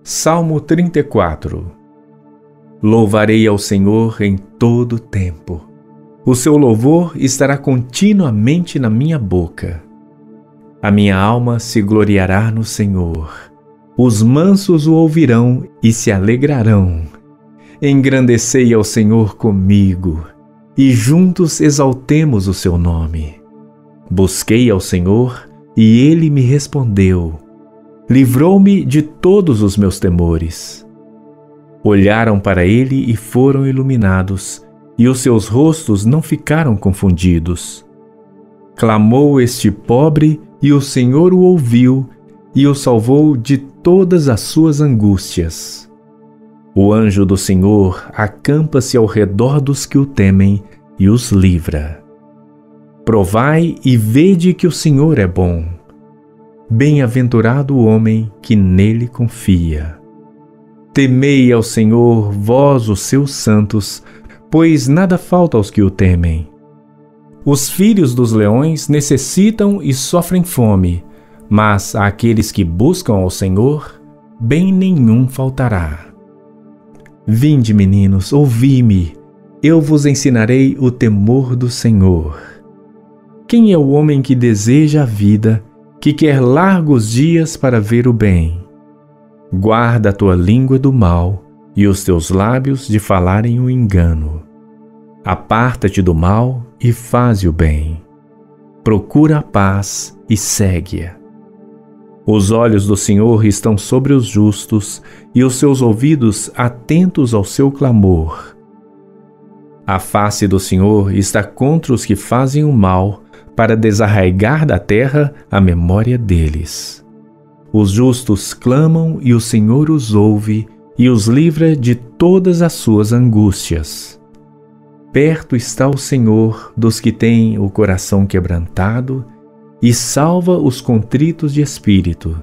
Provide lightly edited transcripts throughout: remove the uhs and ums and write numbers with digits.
Salmo 34. Louvarei ao Senhor em todo o tempo. O seu louvor estará continuamente na minha boca. A minha alma se gloriará no Senhor. Os mansos o ouvirão e se alegrarão. Engrandecei ao Senhor comigo, e juntos exaltemos o seu nome. Busquei ao Senhor, e ele me respondeu. Livrou-me de todos os meus temores. Olharam para ele e foram iluminados, e os seus rostos não ficaram confundidos. Clamou este pobre, e o Senhor o ouviu, e o salvou de todas as suas angústias. O anjo do Senhor acampa-se ao redor dos que o temem e os livra. Provai e vede que o Senhor é bom. Bem-aventurado o homem que nele confia. Temei ao Senhor, vós os seus santos, pois nada falta aos que o temem. Os filhos dos leões necessitam e sofrem fome, mas àqueles que buscam ao Senhor, bem nenhum faltará. Vinde, meninos, ouvi-me, eu vos ensinarei o temor do Senhor. Quem é o homem que deseja a vida, que quer largos dias para ver o bem? Guarda a tua língua do mal e os teus lábios de falarem o engano. Aparta-te do mal e faze o bem. Procura a paz e segue-a. Os olhos do Senhor estão sobre os justos e os seus ouvidos atentos ao seu clamor. A face do Senhor está contra os que fazem o mal, para desarraigar da terra a memória deles. Os justos clamam e o Senhor os ouve e os livra de todas as suas angústias. Perto está o Senhor dos que têm o coração quebrantado e salva os contritos de espírito.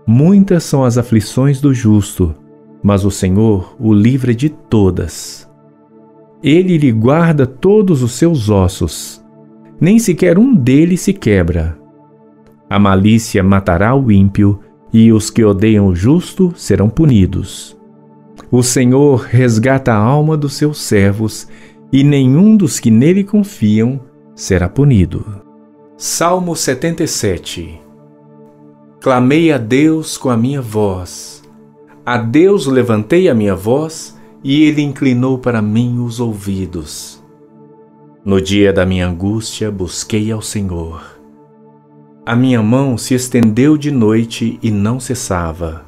Muitas são as aflições do justo, mas o Senhor o livra de todas. Ele lhe guarda todos os seus ossos, nem sequer um deles se quebra. A malícia matará o ímpio, e os que odeiam o justo serão punidos. O Senhor resgata a alma dos seus servos, e nenhum dos que nele confiam será punido. Salmo 77. Clamei a Deus com a minha voz. A Deus levantei a minha voz, e ele inclinou para mim os ouvidos. No dia da minha angústia, busquei ao Senhor. A minha mão se estendeu de noite e não cessava.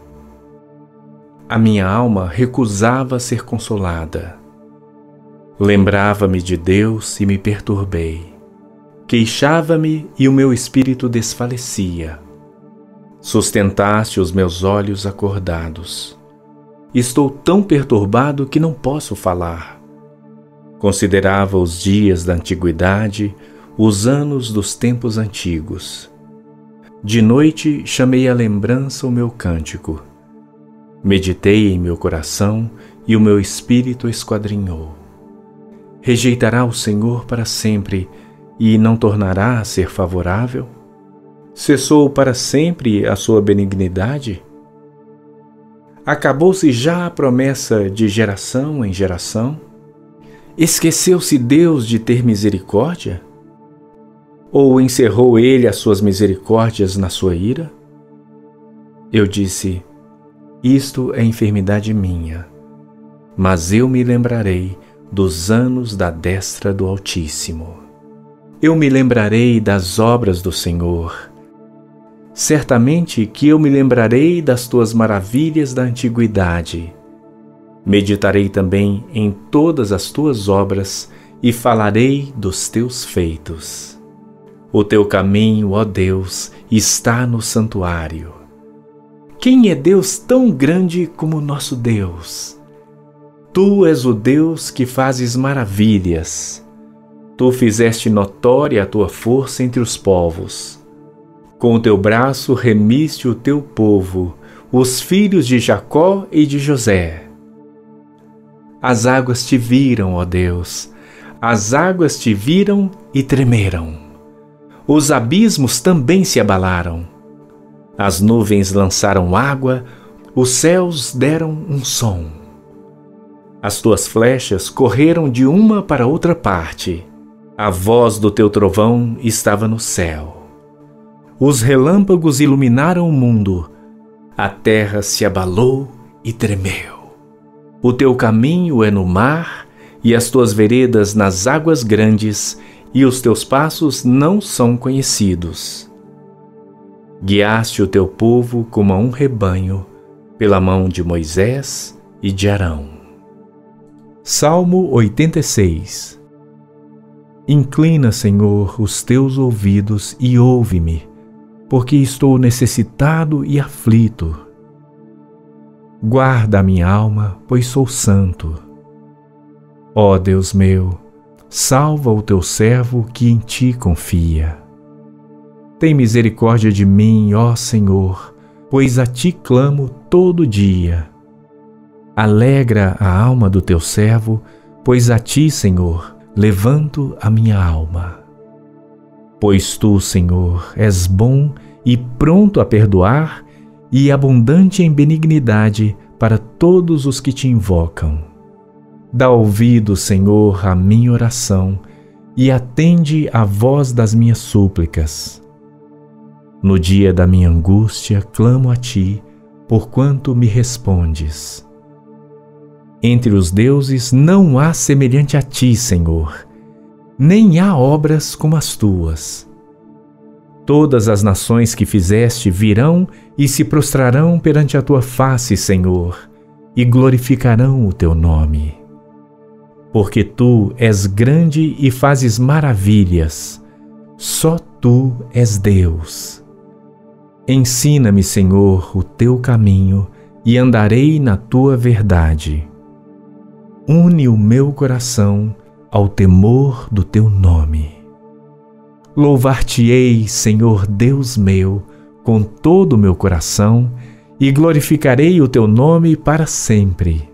A minha alma recusava ser consolada. Lembrava-me de Deus e me perturbei. Queixava-me e o meu espírito desfalecia. Sustentaste os meus olhos acordados. Estou tão perturbado que não posso falar. Considerava os dias da antiguidade, os anos dos tempos antigos. De noite chamei à lembrança o meu cântico. Meditei em meu coração e o meu espírito esquadrinhou. Rejeitará o Senhor para sempre e não tornará a ser favorável? Cessou para sempre a sua benignidade? Acabou-se já a promessa de geração em geração? Esqueceu-se Deus de ter misericórdia? Ou encerrou ele as suas misericórdias na sua ira? Eu disse, isto é enfermidade minha, mas eu me lembrarei dos anos da destra do Altíssimo. Eu me lembrarei das obras do Senhor. Certamente que eu me lembrarei das tuas maravilhas da antiguidade. Meditarei também em todas as tuas obras e falarei dos teus feitos. O teu caminho, ó Deus, está no santuário. Quem é Deus tão grande como nosso Deus? Tu és o Deus que fazes maravilhas. Tu fizeste notória a tua força entre os povos. Com o teu braço remiste o teu povo, os filhos de Jacó e de José. As águas te viram, ó Deus, as águas te viram e tremeram. Os abismos também se abalaram. As nuvens lançaram água, os céus deram um som. As tuas flechas correram de uma para outra parte. A voz do teu trovão estava no céu. Os relâmpagos iluminaram o mundo. A terra se abalou e tremeu. O teu caminho é no mar, e as tuas veredas nas águas grandes, e os teus passos não são conhecidos. Guiaste o teu povo como a um rebanho, pela mão de Moisés e de Arão. Salmo 86. Inclina, Senhor, os teus ouvidos e ouve-me, porque estou necessitado e aflito. Guarda a minha alma, pois sou santo. Ó Deus meu, salva o teu servo que em ti confia. Tem misericórdia de mim, ó Senhor, pois a ti clamo todo dia. Alegra a alma do teu servo, pois a ti, Senhor, levanto a minha alma. Pois tu, Senhor, és bom e pronto a perdoar e abundante em benignidade para todos os que te invocam. Dá ouvido, Senhor, à minha oração e atende à voz das minhas súplicas. No dia da minha angústia, clamo a ti, porquanto me respondes. Entre os deuses não há semelhante a ti, Senhor, nem há obras como as tuas. Todas as nações que fizeste virão e se prostrarão perante a tua face, Senhor, e glorificarão o teu nome. Porque tu és grande e fazes maravilhas, só tu és Deus. Ensina-me, Senhor, o teu caminho, e andarei na tua verdade. Une o meu coração ao temor do teu nome. Louvar-te-ei, Senhor Deus meu, com todo o meu coração, e glorificarei o teu nome para sempre.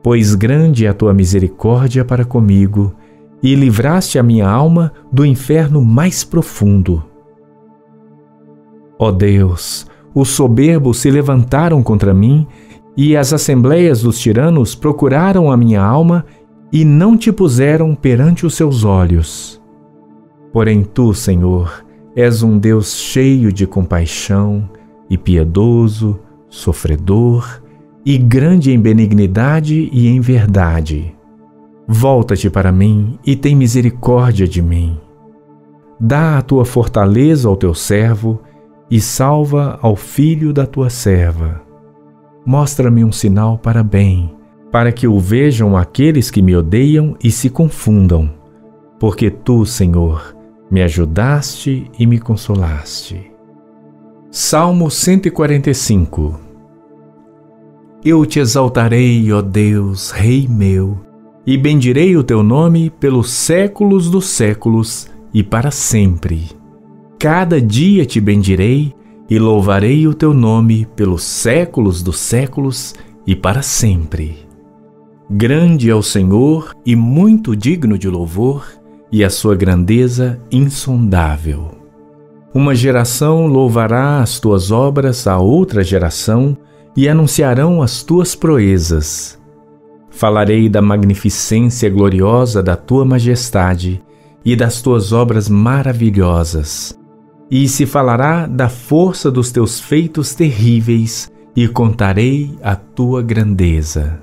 Pois grande é a tua misericórdia para comigo, e livraste a minha alma do inferno mais profundo. Ó Deus, os soberbos se levantaram contra mim, e as assembleias dos tiranos procuraram a minha alma e não te puseram perante os seus olhos. Porém tu, Senhor, és um Deus cheio de compaixão e piedoso, sofredor e grande em benignidade e em verdade. Volta-te para mim e tem misericórdia de mim. Dá a tua fortaleza ao teu servo e salva ao filho da tua serva. Mostra-me um sinal para bem, para que o vejam aqueles que me odeiam e se confundam, porque tu, Senhor, me ajudaste e me consolaste. Salmo 145. Eu te exaltarei, ó Deus, Rei meu, e bendirei o teu nome pelos séculos dos séculos e para sempre. Cada dia te bendirei e louvarei o teu nome pelos séculos dos séculos e para sempre. Grande é o Senhor e muito digno de louvor, e a sua grandeza insondável. Uma geração louvará as tuas obras a outra geração e anunciarão as tuas proezas. Falarei da magnificência gloriosa da tua majestade e das tuas obras maravilhosas. E se falará da força dos teus feitos terríveis, e contarei a tua grandeza.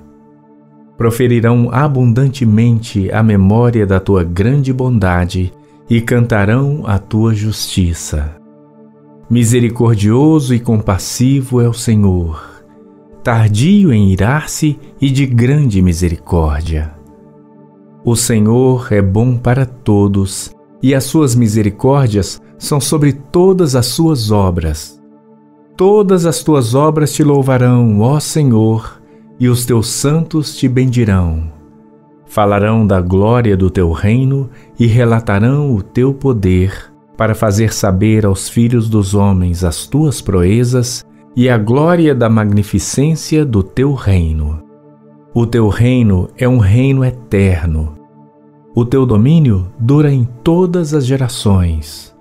Proferirão abundantemente a memória da tua grande bondade, e cantarão a tua justiça. Misericordioso e compassivo é o Senhor, tardio em irar-se e de grande misericórdia. O Senhor é bom para todos, e as suas misericórdias são sobre todas as suas obras. Todas as tuas obras te louvarão, ó Senhor, e os teus santos te bendirão. Falarão da glória do teu reino e relatarão o teu poder, para fazer saber aos filhos dos homens as tuas proezas e a glória da magnificência do teu reino. O teu reino é um reino eterno. O teu domínio dura em todas as gerações.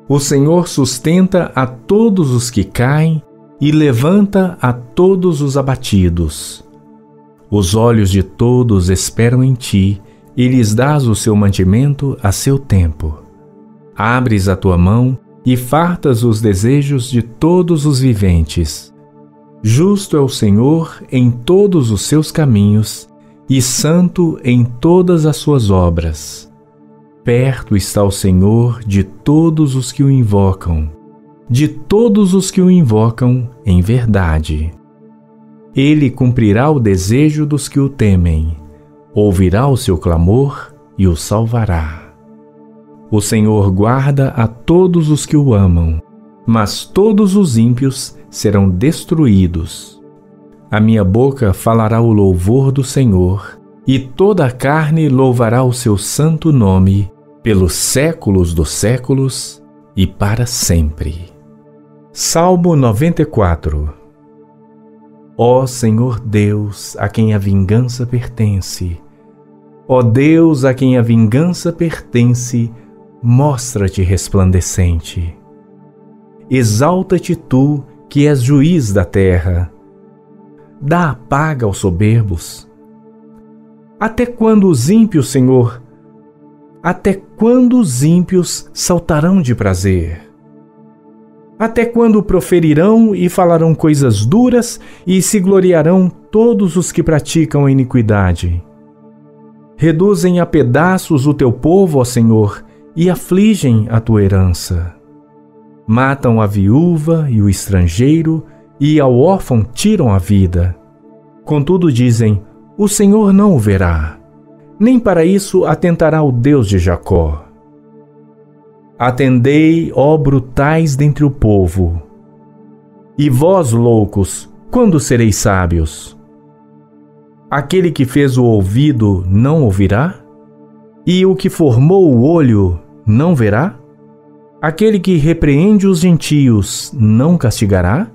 O Senhor sustenta a todos os que caem e levanta a todos os abatidos. Os olhos de todos esperam em ti, e lhes dás o seu mantimento a seu tempo. Abres a tua mão e fartas os desejos de todos os viventes. Justo é o Senhor em todos os seus caminhos, e santo em todas as suas obras. Perto está o Senhor de todos os que o invocam, de todos os que o invocam em verdade. Ele cumprirá o desejo dos que o temem, ouvirá o seu clamor e o salvará. O Senhor guarda a todos os que o amam, mas todos os ímpios serão destruídos. A minha boca falará o louvor do Senhor, e toda a carne louvará o seu santo nome, pelos séculos dos séculos e para sempre. Salmo 94. Ó Senhor Deus, a quem a vingança pertence, ó Deus, a quem a vingança pertence, mostra-te resplandecente. Exalta-te tu, que és juiz da terra. Dá a paga aos soberbos. Até quando os ímpios, Senhor, até quando os ímpios saltarão de prazer? Até quando proferirão e falarão coisas duras e se gloriarão todos os que praticam a iniquidade? Reduzem a pedaços o teu povo, ó Senhor, e afligem a tua herança. Matam a viúva e o estrangeiro, e ao órfão tiram a vida. Contudo dizem, o Senhor não o verá, nem para isso atentará o Deus de Jacó. Atendei, ó brutais dentre o povo. E vós, loucos, quando sereis sábios? Aquele que fez o ouvido não ouvirá? E o que formou o olho não verá? Aquele que repreende os gentios não castigará?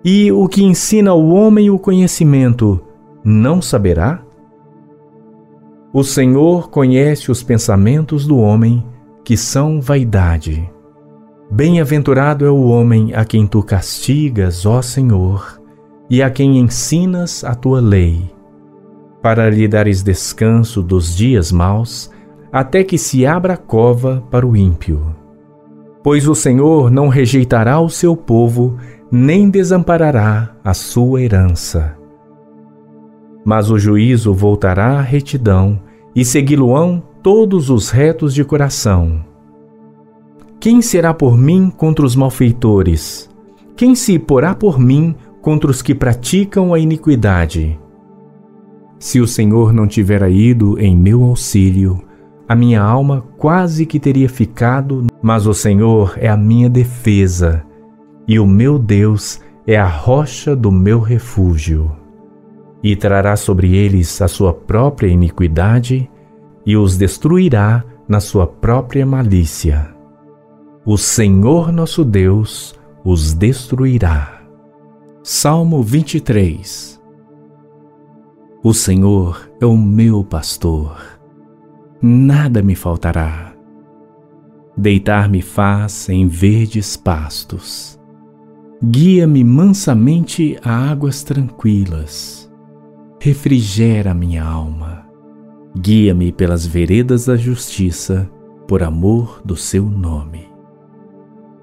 E o que ensina ao homem o conhecimento não saberá? O Senhor conhece os pensamentos do homem, que são vaidade. Bem-aventurado é o homem a quem tu castigas, ó Senhor, e a quem ensinas a tua lei, para lhe dares descanso dos dias maus, até que se abra a cova para o ímpio. Pois o Senhor não rejeitará o seu povo, nem desamparará a sua herança. Mas o juízo voltará à retidão, e segui-lo-ão todos os retos de coração. Quem será por mim contra os malfeitores? Quem se porá por mim contra os que praticam a iniquidade? Se o Senhor não tivera ido em meu auxílio, a minha alma quase que teria ficado, mas o Senhor é a minha defesa, e o meu Deus é a rocha do meu refúgio. E trará sobre eles a sua própria iniquidade, e os destruirá na sua própria malícia. O Senhor nosso Deus os destruirá. Salmo 23. O Senhor é o meu pastor, nada me faltará. Deitar-me faz em verdes pastos. Guia-me mansamente a águas tranquilas. Refrigera minha alma. Guia-me pelas veredas da justiça, por amor do seu nome.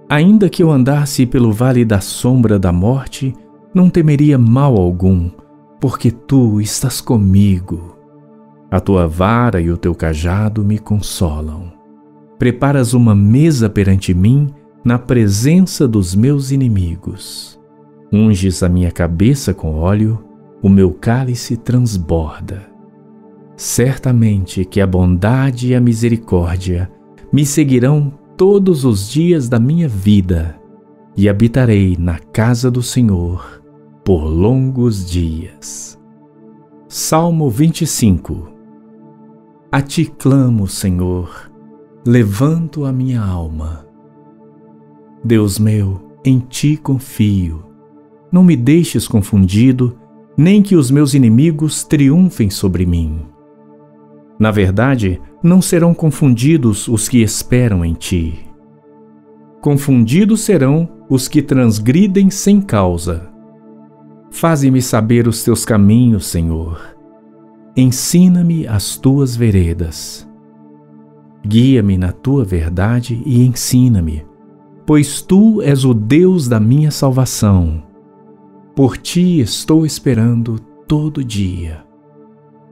Ainda que eu andasse pelo vale da sombra da morte, não temeria mal algum, porque tu estás comigo. A tua vara e o teu cajado me consolam. Preparas uma mesa perante mim, na presença dos meus inimigos. Unges a minha cabeça com óleo, o meu cálice transborda. Certamente que a bondade e a misericórdia me seguirão todos os dias da minha vida, e habitarei na casa do Senhor por longos dias. Salmo 25. A ti clamo, Senhor, levanto a minha alma. Deus meu, em ti confio. Não me deixes confundido, nem que os meus inimigos triunfem sobre mim. Na verdade, não serão confundidos os que esperam em ti. Confundidos serão os que transgridem sem causa. Faze-me saber os teus caminhos, Senhor. Ensina-me as tuas veredas. Guia-me na tua verdade e ensina-me, pois tu és o Deus da minha salvação. Por ti estou esperando todo dia.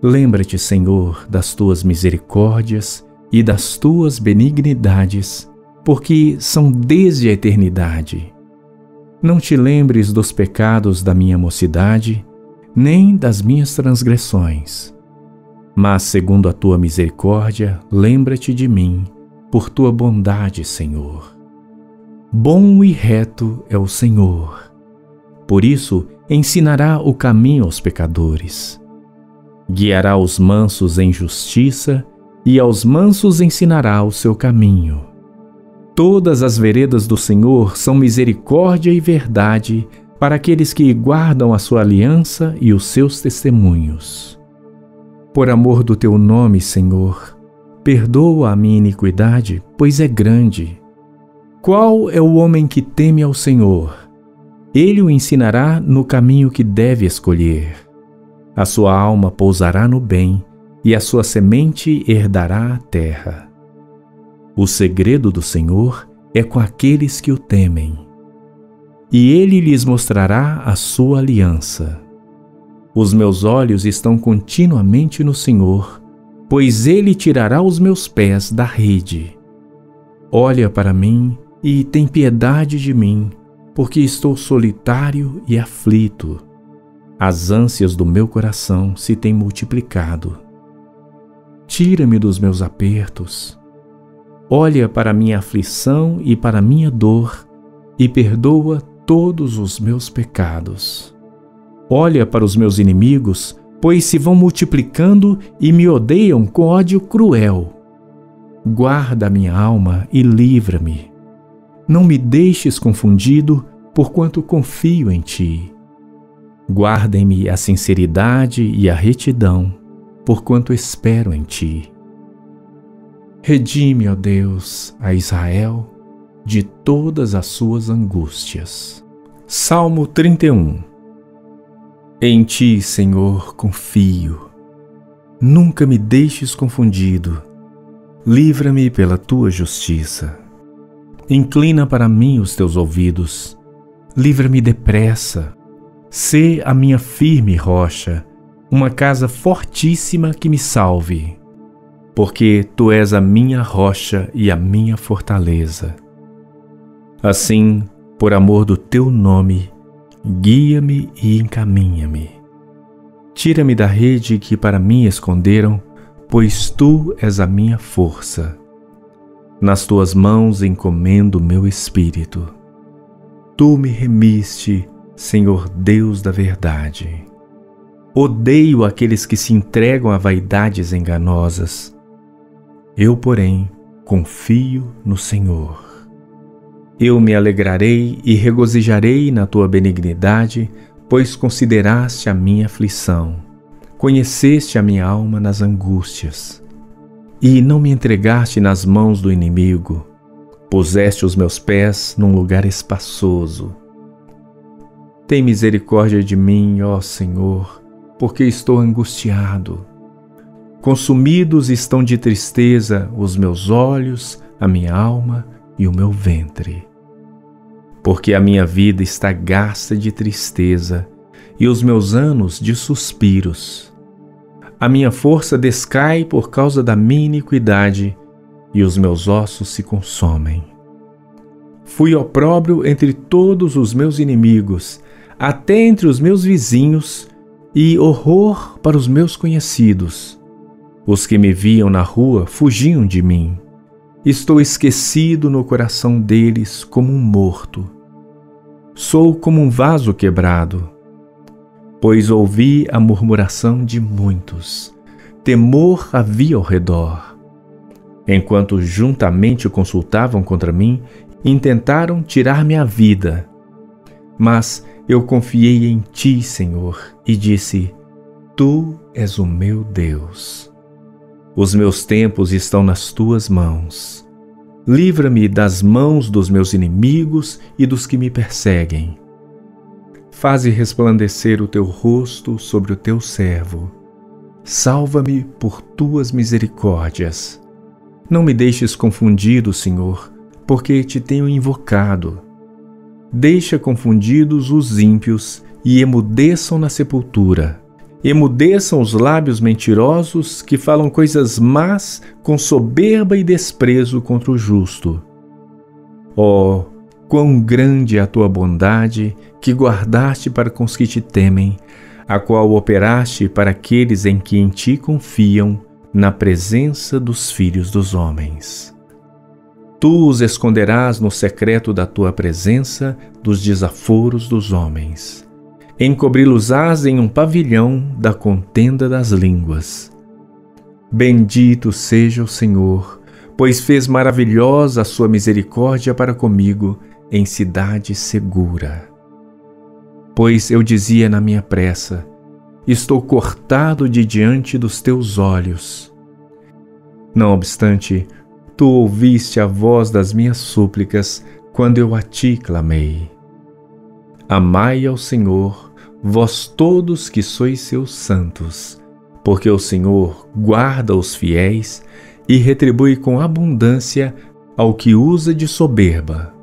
Lembra-te, Senhor, das tuas misericórdias e das tuas benignidades, porque são desde a eternidade. Não te lembres dos pecados da minha mocidade, nem das minhas transgressões. Mas, segundo a tua misericórdia, lembra-te de mim, por tua bondade, Senhor. Bom e reto é o Senhor. Por isso, ensinará o caminho aos pecadores. Guiará os mansos em justiça, e aos mansos ensinará o seu caminho. Todas as veredas do Senhor são misericórdia e verdade para aqueles que guardam a sua aliança e os seus testemunhos. Por amor do teu nome, Senhor, perdoa a minha iniquidade, pois é grande. Qual é o homem que teme ao Senhor? Ele o ensinará no caminho que deve escolher. A sua alma pousará no bem, e a sua semente herdará a terra. O segredo do Senhor é com aqueles que o temem, e ele lhes mostrará a sua aliança. Os meus olhos estão continuamente no Senhor, pois ele tirará os meus pés da rede. Olha para mim e tem piedade de mim, porque estou solitário e aflito. As ânsias do meu coração se têm multiplicado. Tira-me dos meus apertos. Olha para minha aflição e para minha dor e perdoa todos os meus pecados. Olha para os meus inimigos, pois se vão multiplicando e me odeiam com ódio cruel. Guarda a minha alma e livra-me. Não me deixes confundido, porquanto confio em ti. Guarda-me a sinceridade e a retidão, porquanto espero em ti. Redime, ó Deus, a Israel de todas as suas angústias. Salmo 31. Em ti, Senhor, confio. Nunca me deixes confundido. Livra-me pela tua justiça. Inclina para mim os teus ouvidos. Livra-me depressa. Sê a minha firme rocha, uma casa fortíssima que me salve. Porque tu és a minha rocha e a minha fortaleza. Assim, por amor do teu nome, guia-me e encaminha-me. Tira-me da rede que para mim esconderam, pois tu és a minha força. Nas tuas mãos encomendo meu espírito. Tu me remiste, Senhor Deus da verdade. Odeio aqueles que se entregam a vaidades enganosas. Eu, porém, confio no Senhor. Eu me alegrarei e regozijarei na tua benignidade, pois consideraste a minha aflição. Conheceste a minha alma nas angústias. E não me entregaste nas mãos do inimigo. Puseste os meus pés num lugar espaçoso. Tem misericórdia de mim, ó Senhor, porque estou angustiado. Consumidos estão de tristeza os meus olhos, a minha alma e o meu ventre. Porque a minha vida está gasta de tristeza e os meus anos de suspiros. A minha força descai por causa da minha iniquidade e os meus ossos se consomem. Fui opróbrio entre todos os meus inimigos, até entre os meus vizinhos, e horror para os meus conhecidos. Os que me viam na rua fugiam de mim. Estou esquecido no coração deles como um morto. Sou como um vaso quebrado, pois ouvi a murmuração de muitos. Temor havia ao redor. Enquanto juntamente consultavam contra mim, intentaram tirar-me a vida. Mas eu confiei em ti, Senhor, e disse: Tu és o meu Deus. Os meus tempos estão nas tuas mãos. Livra-me das mãos dos meus inimigos e dos que me perseguem. Faze resplandecer o teu rosto sobre o teu servo. Salva-me por tuas misericórdias. Não me deixes confundido, Senhor, porque te tenho invocado. Deixa confundidos os ímpios e emudeçam na sepultura. Emudeçam os lábios mentirosos que falam coisas más com soberba e desprezo contra o justo. Oh, quão grande é a tua bondade que guardaste para com os que te temem, a qual operaste para aqueles em que em ti confiam, na presença dos filhos dos homens. Tu os esconderás no secreto da tua presença dos desaforos dos homens. Encobri-los-ás em um pavilhão da contenda das línguas. Bendito seja o Senhor, pois fez maravilhosa a sua misericórdia para comigo em cidade segura. Pois eu dizia na minha pressa: estou cortado de diante dos teus olhos. Não obstante, tu ouviste a voz das minhas súplicas quando eu a ti clamei. Amai ao Senhor, vós todos que sois seus santos, porque o Senhor guarda os fiéis e retribui com abundância ao que usa de soberba.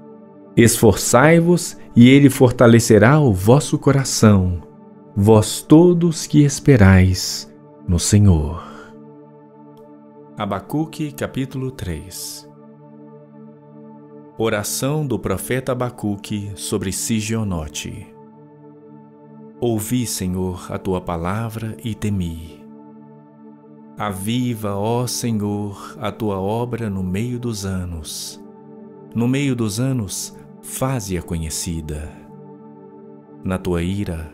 Esforçai-vos e ele fortalecerá o vosso coração, vós todos que esperais no Senhor. Abacuque, capítulo 3. Oração do profeta Abacuque sobre Sigionote. Ouvi, Senhor, a tua palavra e temi. Aviva, ó Senhor, a tua obra no meio dos anos. No meio dos anos, faze-a conhecida. Na tua ira,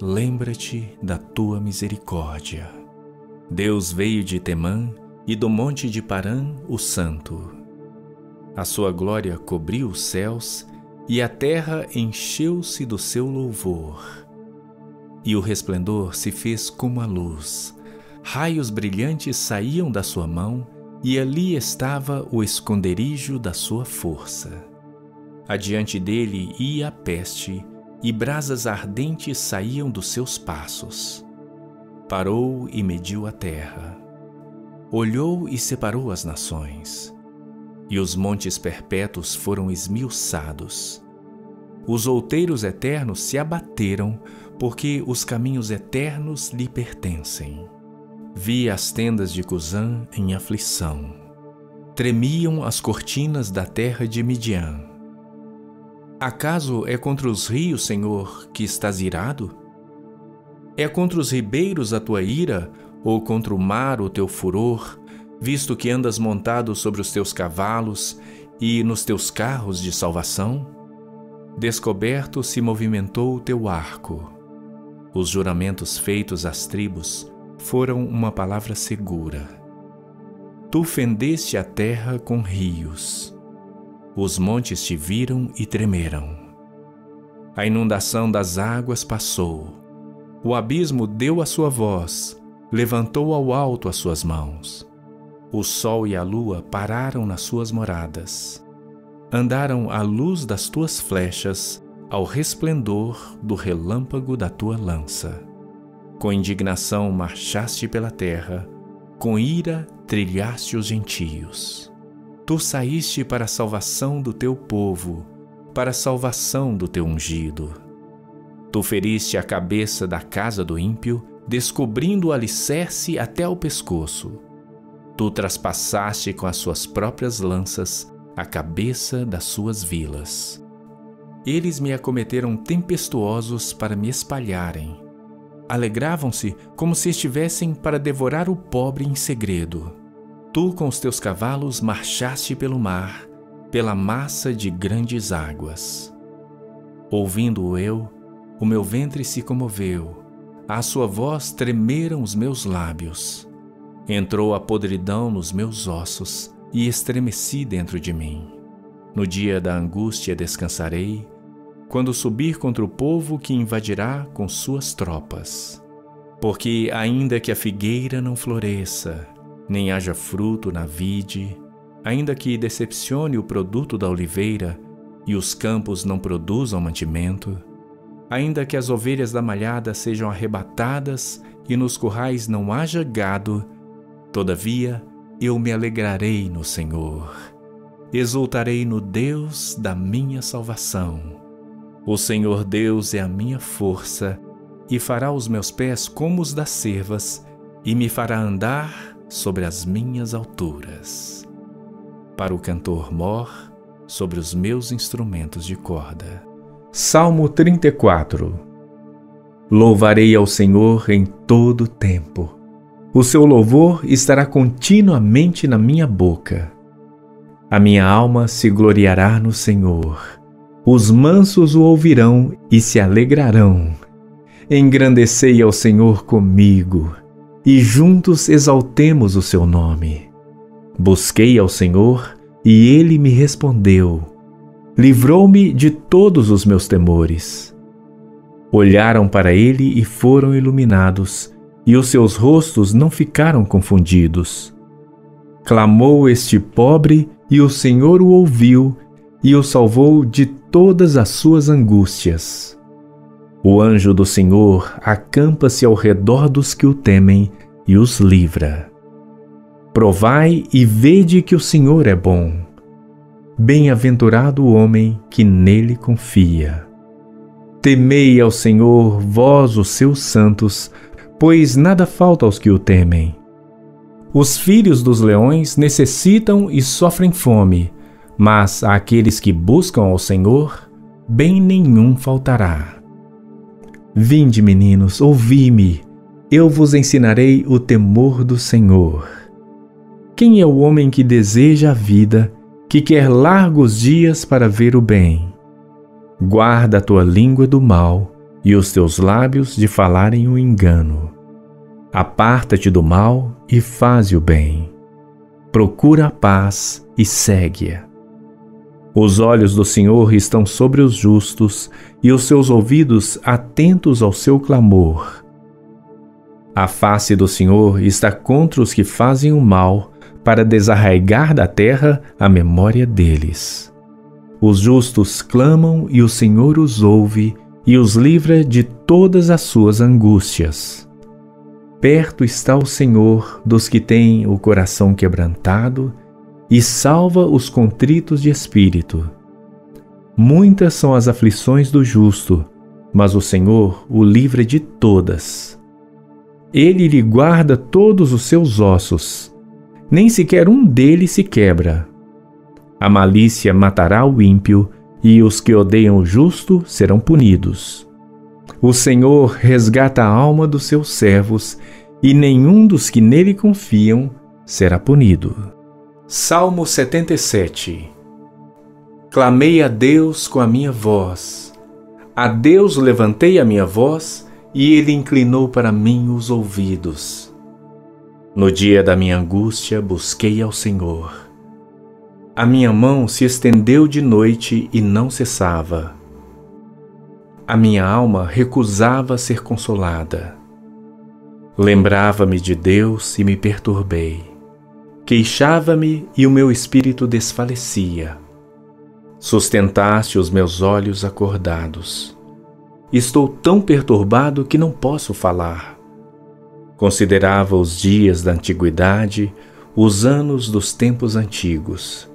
lembra-te da tua misericórdia. Deus veio de Temã e do monte de Parã, o Santo. A sua glória cobriu os céus e a terra encheu-se do seu louvor. E o resplendor se fez como a luz. Raios brilhantes saíam da sua mão e ali estava o esconderijo da sua força. Adiante dele ia a peste e brasas ardentes saíam dos seus passos. Parou e mediu a terra. Olhou e separou as nações. E os montes perpétuos foram esmiuçados. Os outeiros eternos se abateram, porque os caminhos eternos lhe pertencem. Vi as tendas de Cusã em aflição. Tremiam as cortinas da terra de Midian. Acaso é contra os rios, Senhor, que estás irado? É contra os ribeiros a tua ira, ou contra o mar o teu furor, visto que andas montado sobre os teus cavalos e nos teus carros de salvação? Descoberto se movimentou o teu arco. Os juramentos feitos às tribos foram uma palavra segura. Tu fendeste a terra com rios. Os montes te viram e tremeram. A inundação das águas passou. O abismo deu a sua voz, levantou ao alto as suas mãos. O sol e a lua pararam nas suas moradas. Andaram à luz das tuas flechas, ao resplendor do relâmpago da tua lança. Com indignação marchaste pela terra, com ira trilhaste os gentios. Tu saíste para a salvação do teu povo, para a salvação do teu ungido. Tu feriste a cabeça da casa do ímpio, descobrindo o alicerce até ao pescoço. Tu traspassaste com as suas próprias lanças a cabeça das suas vilas. Eles me acometeram tempestuosos para me espalharem. Alegravam-se como se estivessem para devorar o pobre em segredo. Tu com os teus cavalos marchaste pelo mar, pela massa de grandes águas. Ouvindo-o eu, o meu ventre se comoveu, à sua voz tremeram os meus lábios. Entrou a podridão nos meus ossos e estremeci dentro de mim. No dia da angústia descansarei, quando subir contra o povo que invadirá com suas tropas. Porque ainda que a figueira não floresça, nem haja fruto na vide, Ainda que decepcione o produto da oliveira e os campos não produzam mantimento, ainda que as ovelhas da malhada sejam arrebatadas e nos currais não haja gado, todavia eu me alegrarei no Senhor. Exultarei no Deus da minha salvação. O Senhor Deus é a minha força e fará os meus pés como os das cervas e me fará andar sobre as minhas alturas. Para o cantor mor, sobre os meus instrumentos de corda. Salmo 34. Louvarei ao Senhor em todo o tempo. O seu louvor estará continuamente na minha boca. A minha alma se gloriará no Senhor. Os mansos o ouvirão e se alegrarão. Engrandecei ao Senhor comigo, e juntos exaltemos o seu nome. Busquei ao Senhor, e ele me respondeu. Livrou-me de todos os meus temores. Olharam para ele e foram iluminados, e os seus rostos não ficaram confundidos. Clamou este pobre, e o Senhor o ouviu, e o salvou de todas as suas angústias. O anjo do Senhor acampa-se ao redor dos que o temem e os livra. Provai e vede que o Senhor é bom. Bem-aventurado o homem que nele confia. Temei ao Senhor, vós os seus santos, pois nada falta aos que o temem. Os filhos dos leões necessitam e sofrem fome, mas àqueles que buscam ao Senhor, bem nenhum faltará. Vinde, meninos, ouvi-me, eu vos ensinarei o temor do Senhor. Quem é o homem que deseja a vida, que quer largos dias para ver o bem? Guarda a tua língua do mal e os teus lábios de falarem o engano. Aparta-te do mal e faze o bem. Procura a paz e segue-a. Os olhos do Senhor estão sobre os justos e os seus ouvidos atentos ao seu clamor. A face do Senhor está contra os que fazem o mal, para desarraigar da terra a memória deles. Os justos clamam e o Senhor os ouve e os livra de todas as suas angústias. Perto está o Senhor dos que têm o coração quebrantado e salva os contritos de espírito. Muitas são as aflições do justo, mas o Senhor o livra de todas. Ele lhe guarda todos os seus ossos, nem sequer um deles se quebra. A malícia matará o ímpio, e os que odeiam o justo serão punidos. O Senhor resgata a alma dos seus servos, e nenhum dos que nele confiam será punido. Salmo 77. Clamei a Deus com a minha voz. A Deus levantei a minha voz, e ele inclinou para mim os ouvidos. No dia da minha angústia busquei ao Senhor. A minha mão se estendeu de noite e não cessava. A minha alma recusava ser consolada. Lembrava-me de Deus e me perturbei. Queixava-me e o meu espírito desfalecia. Sustentaste os meus olhos acordados. Estou tão perturbado que não posso falar. Considerava os dias da antiguidade, os anos dos tempos antigos.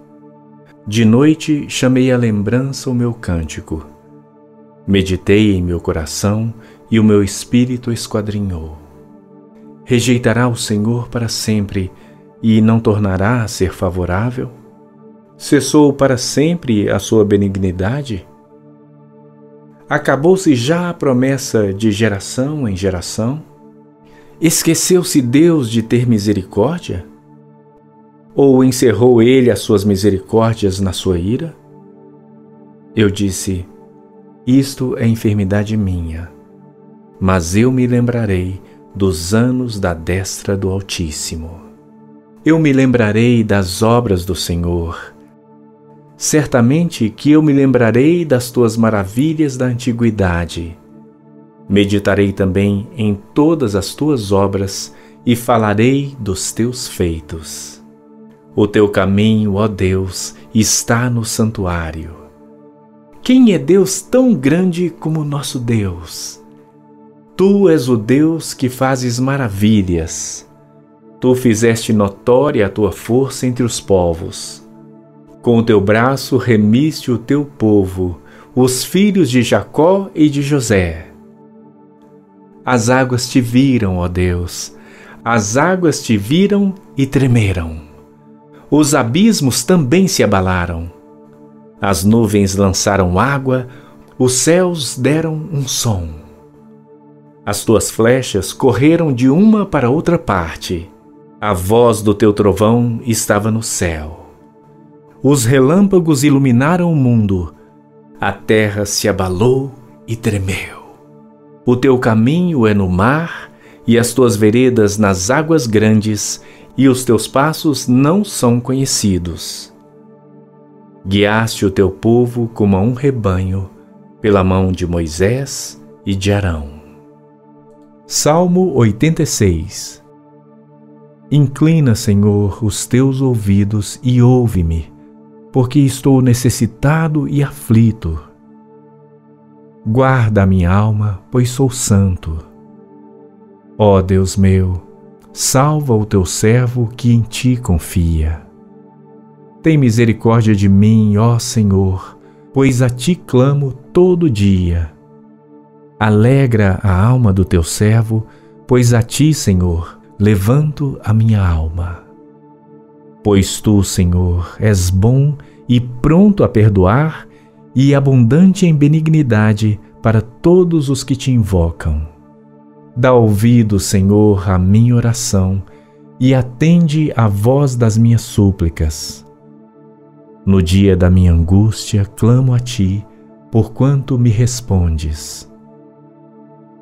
De noite chamei à lembrança o meu cântico. Meditei em meu coração e o meu espírito esquadrinhou. Rejeitará o Senhor para sempre e não tornará a ser favorável? Cessou para sempre a sua benignidade? Acabou-se já a promessa de geração em geração? Esqueceu-se Deus de ter misericórdia? Ou encerrou ele as suas misericórdias na sua ira? Eu disse, isto é enfermidade minha, mas eu me lembrarei dos anos da destra do Altíssimo. Eu me lembrarei das obras do Senhor. Certamente que eu me lembrarei das tuas maravilhas da antiguidade. Meditarei também em todas as tuas obras e falarei dos teus feitos. O teu caminho, ó Deus, está no santuário. Quem é Deus tão grande como nosso Deus? Tu és o Deus que fazes maravilhas. Tu fizeste notória a tua força entre os povos. Com o teu braço remiste o teu povo, os filhos de Jacó e de José. As águas te viram, ó Deus, as águas te viram e tremeram. Os abismos também se abalaram. As nuvens lançaram água, os céus deram um som. As tuas flechas correram de uma para outra parte. A voz do teu trovão estava no céu. Os relâmpagos iluminaram o mundo. A terra se abalou e tremeu. O teu caminho é no mar, e as tuas veredas nas águas grandes, e os teus passos não são conhecidos. Guiaste o teu povo como a um rebanho, pela mão de Moisés e de Arão. Salmo 86. Inclina, Senhor, os teus ouvidos e ouve-me, porque estou necessitado e aflito. Guarda a minha alma, pois sou santo. Ó Deus meu, salva o teu servo que em ti confia. Tem misericórdia de mim, ó Senhor, pois a ti clamo todo dia. Alegra a alma do teu servo, pois a ti, Senhor, levanto a minha alma. Pois tu, Senhor, és bom e pronto a perdoar e abundante em benignidade para todos os que te invocam. Dá ouvido, Senhor, à minha oração e atende à voz das minhas súplicas. No dia da minha angústia, clamo a ti, porquanto me respondes.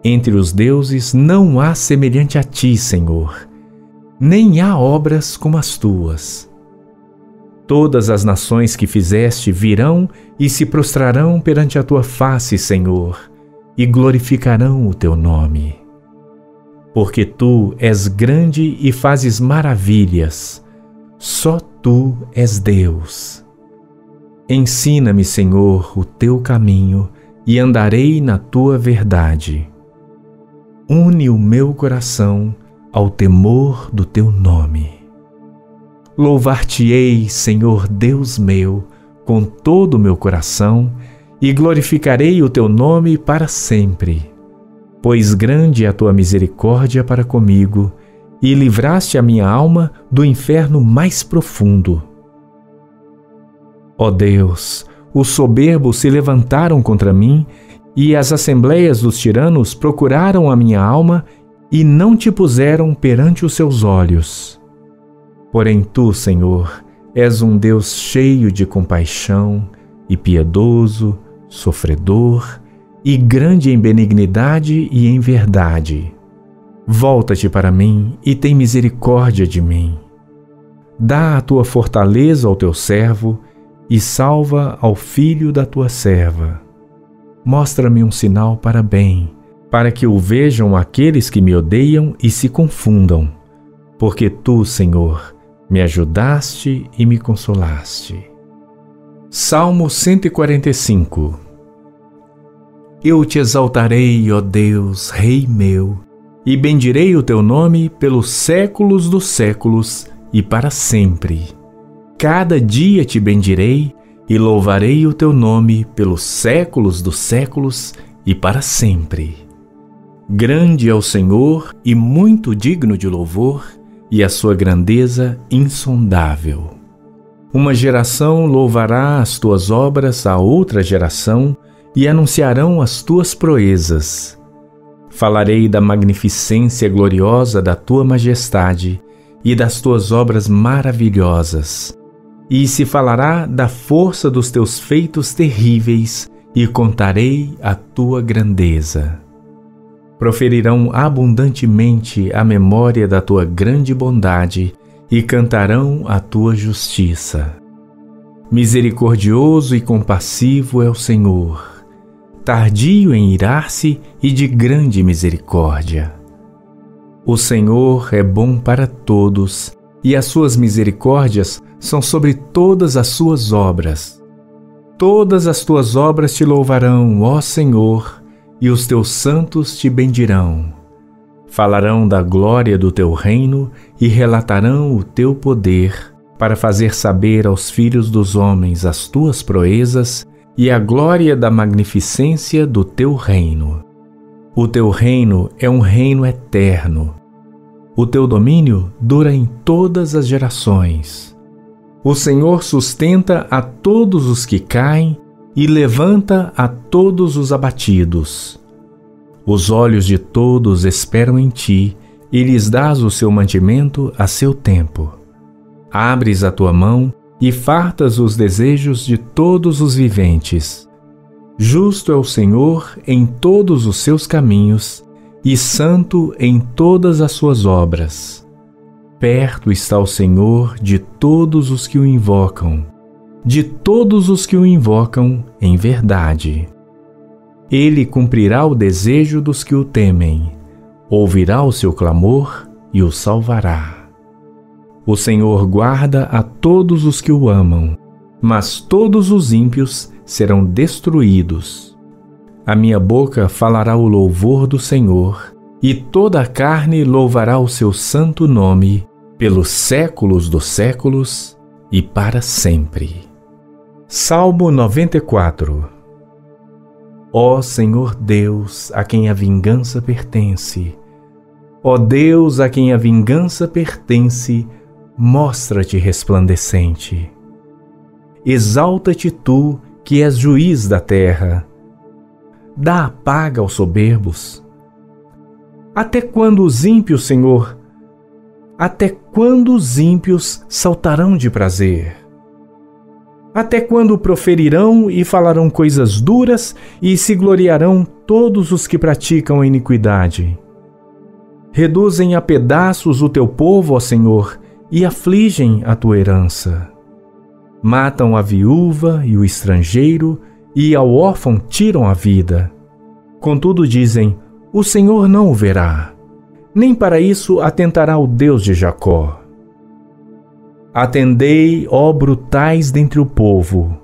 Entre os deuses não há semelhante a ti, Senhor, nem há obras como as tuas. Todas as nações que fizeste virão e se prostrarão perante a tua face, Senhor, e glorificarão o teu nome. Porque tu és grande e fazes maravilhas, só tu és Deus. Ensina-me, Senhor, o teu caminho e andarei na tua verdade. Une o meu coração ao temor do teu nome. Louvar-te-ei, Senhor Deus meu, com todo o meu coração, e glorificarei o teu nome para sempre. Pois grande é a tua misericórdia para comigo, e livraste a minha alma do inferno mais profundo. Ó Deus, os soberbos se levantaram contra mim, e as assembleias dos tiranos procuraram a minha alma e não te puseram perante os seus olhos. Porém tu, Senhor, és um Deus cheio de compaixão e piedoso, sofredor e grande em benignidade e em verdade. Volta-te para mim e tem misericórdia de mim. Dá a tua fortaleza ao teu servo e salva ao filho da tua serva. Mostra-me um sinal para bem, para que o vejam aqueles que me odeiam e se confundam, porque tu, Senhor, me ajudaste e me consolaste. Salmo 145. Eu te exaltarei, ó Deus, Rei meu, e bendirei o teu nome pelos séculos dos séculos e para sempre. Cada dia te bendirei e louvarei o teu nome pelos séculos dos séculos e para sempre. Grande é o Senhor e muito digno de louvor, e a sua grandeza insondável. Uma geração louvará as tuas obras a outra geração e anunciarão as tuas proezas. Falarei da magnificência gloriosa da tua majestade e das tuas obras maravilhosas. E se falará da força dos teus feitos terríveis e contarei a tua grandeza. Proferirão abundantemente a memória da tua grande bondade e cantarão a tua justiça. Misericordioso e compassivo é o Senhor, tardio em irar-se e de grande misericórdia. O Senhor é bom para todos e as suas misericórdias são sobre todas as suas obras. Todas as tuas obras te louvarão, ó Senhor, e os teus santos te bendirão. Falarão da glória do teu reino e relatarão o teu poder, para fazer saber aos filhos dos homens as tuas proezas e a glória da magnificência do teu reino. O teu reino é um reino eterno. O teu domínio dura em todas as gerações. O Senhor sustenta a todos os que caem e levanta a todos os abatidos. Os olhos de todos esperam em ti e lhes dás o seu mantimento a seu tempo. Abres a tua mão e fartas os desejos de todos os viventes. Justo é o Senhor em todos os seus caminhos e santo em todas as suas obras. Perto está o Senhor de todos os que o invocam, em verdade. Ele cumprirá o desejo dos que o temem, ouvirá o seu clamor e o salvará. O Senhor guarda a todos os que o amam, mas todos os ímpios serão destruídos. A minha boca falará o louvor do Senhor, e toda a carne louvará o seu santo nome, pelos séculos dos séculos e para sempre. Salmo 94. Ó Senhor Deus, a quem a vingança pertence, ó Deus, a quem a vingança pertence, mostra-te resplandecente. Exalta-te tu, que és juiz da terra. Dá a paga aos soberbos. Até quando os ímpios, Senhor, até quando os ímpios saltarão de prazer? Até quando proferirão e falarão coisas duras e se gloriarão todos os que praticam a iniquidade? Reduzem a pedaços o teu povo, ó Senhor, e afligem a tua herança. Matam a viúva e o estrangeiro, e ao órfão tiram a vida. Contudo dizem, o Senhor não o verá, nem para isso atentará o Deus de Jacó. Atendei, ó brutais dentre o povo.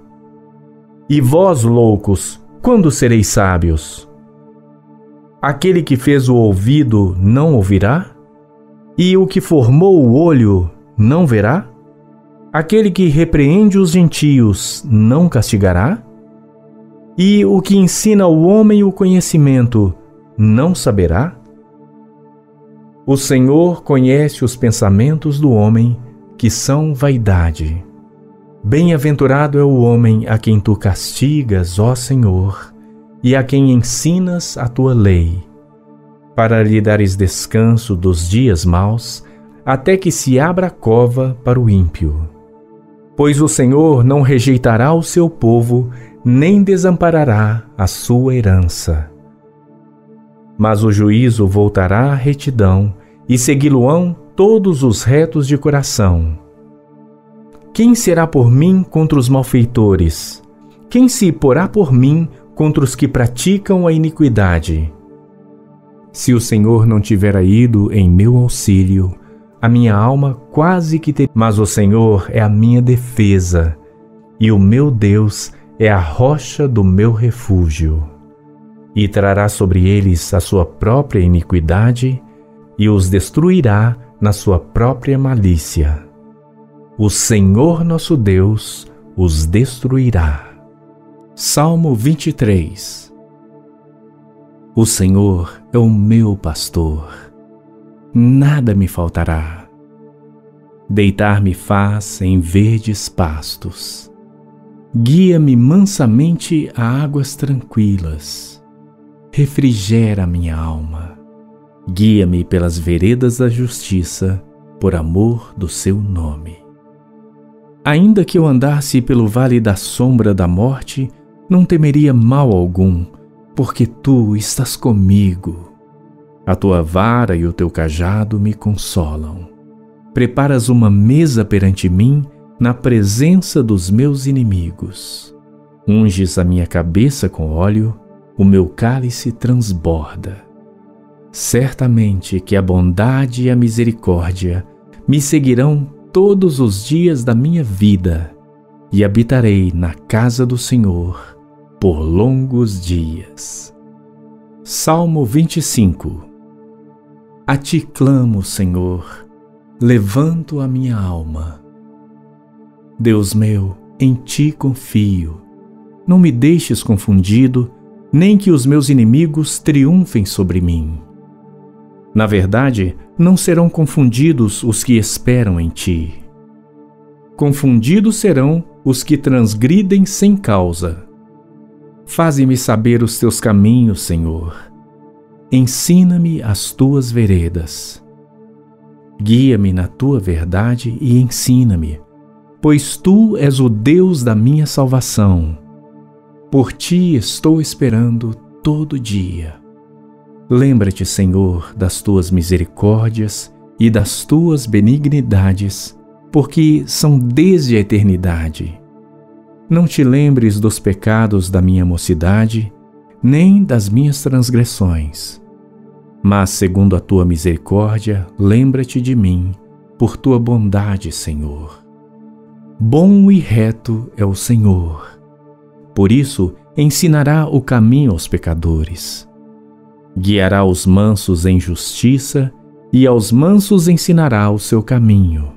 E vós, loucos, quando sereis sábios? Aquele que fez o ouvido não ouvirá? E o que formou o olho não verá? Aquele que repreende os gentios não castigará? E o que ensina ao homem o conhecimento não saberá? O Senhor conhece os pensamentos do homem, que são vaidade. Bem-aventurado é o homem a quem tu castigas, ó Senhor, e a quem ensinas a tua lei, para lhe dares descanso dos dias maus, até que se abra a cova para o ímpio. Pois o Senhor não rejeitará o seu povo, nem desamparará a sua herança. Mas o juízo voltará à retidão, e segui-lo-ão todos os retos de coração. Quem será por mim contra os malfeitores? Quem se porá por mim contra os que praticam a iniquidade? Se o Senhor não tivera ido em meu auxílio, a minha alma quase que teria. Mas o Senhor é a minha defesa, e o meu Deus é a rocha do meu refúgio. E trará sobre eles a sua própria iniquidade, e os destruirá na sua própria malícia. O Senhor nosso Deus os destruirá. Salmo 23. O Senhor é o meu pastor, nada me faltará. Deitar-me faz em verdes pastos. Guia-me mansamente a águas tranquilas. Refrigera minha alma. Guia-me pelas veredas da justiça, por amor do seu nome. Ainda que eu andasse pelo vale da sombra da morte, não temeria mal algum, porque tu estás comigo. A tua vara e o teu cajado me consolam. Preparas uma mesa perante mim, na presença dos meus inimigos. Unges a minha cabeça com óleo, o meu cálice transborda. Certamente que a bondade e a misericórdia me seguirão todos os dias da minha vida, e habitarei na casa do Senhor por longos dias. Salmo 25. A ti clamo, Senhor, levanto a minha alma. Deus meu, em ti confio. Não me deixes confundido, nem que os meus inimigos triunfem sobre mim. Na verdade, não serão confundidos os que esperam em ti. Confundidos serão os que transgridem sem causa. Faze-me saber os teus caminhos, Senhor. Ensina-me as tuas veredas. Guia-me na tua verdade e ensina-me, pois tu és o Deus da minha salvação. Por ti estou esperando todo dia. Lembra-te, Senhor, das tuas misericórdias e das tuas benignidades, porque são desde a eternidade. Não te lembres dos pecados da minha mocidade, nem das minhas transgressões. Mas, segundo a tua misericórdia, lembra-te de mim, por tua bondade, Senhor. Bom e reto é o Senhor. Por isso, ensinará o caminho aos pecadores. Guiará os mansos em justiça, e aos mansos ensinará o seu caminho.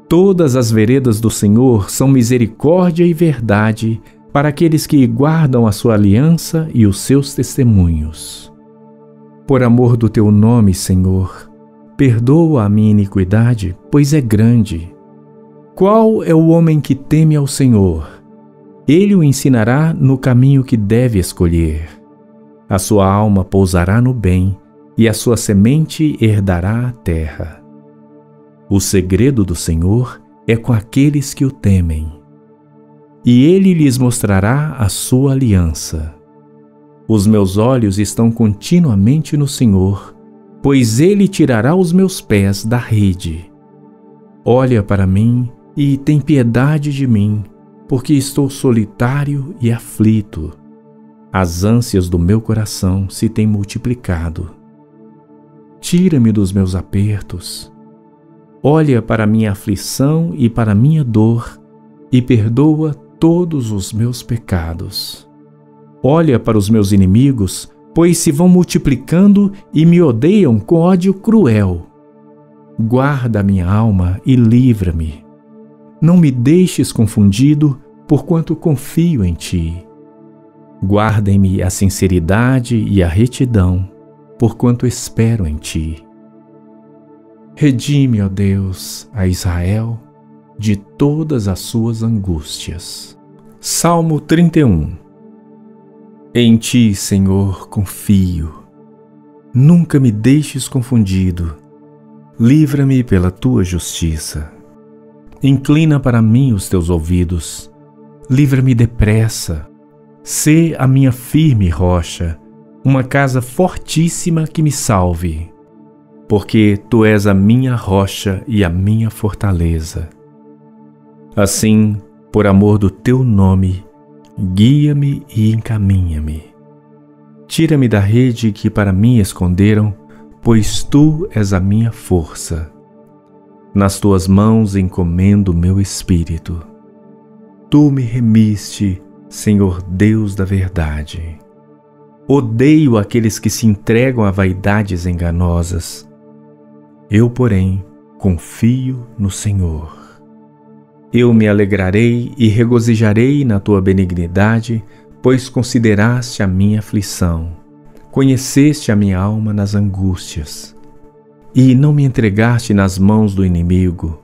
Todas as veredas do Senhor são misericórdia e verdade para aqueles que guardam a sua aliança e os seus testemunhos. Por amor do teu nome, Senhor, perdoa a minha iniquidade, pois é grande. Qual é o homem que teme ao Senhor? Ele o ensinará no caminho que deve escolher. A sua alma pousará no bem, e a sua semente herdará a terra. O segredo do Senhor é com aqueles que o temem, e ele lhes mostrará a sua aliança. Os meus olhos estão continuamente no Senhor, pois ele tirará os meus pés da rede. Olha para mim e tem piedade de mim, porque estou solitário e aflito. As ânsias do meu coração se têm multiplicado. Tira-me dos meus apertos. Olha para minha aflição e para minha dor e perdoa todos os meus pecados. Olha para os meus inimigos, pois se vão multiplicando e me odeiam com ódio cruel. Guarda a minha alma e livra-me. Não me deixes confundido, porquanto confio em ti. Guarda-me a sinceridade e a retidão, porquanto espero em ti. Redime, ó Deus, a Israel de todas as suas angústias. Salmo 31. Em ti, Senhor, confio. Nunca me deixes confundido. Livra-me pela tua justiça. Inclina para mim os teus ouvidos. Livra-me depressa. Sê a minha firme rocha, uma casa fortíssima que me salve. Porque tu és a minha rocha e a minha fortaleza. Assim, por amor do teu nome, guia-me e encaminha-me. Tira-me da rede que para mim esconderam, pois tu és a minha força. Nas tuas mãos encomendo meu espírito. Tu me remiste, Senhor Deus da verdade. Odeio aqueles que se entregam a vaidades enganosas. Eu, porém, confio no Senhor. Eu me alegrarei e regozijarei na tua benignidade, pois consideraste a minha aflição. Conheceste a minha alma nas angústias. E não me entregaste nas mãos do inimigo.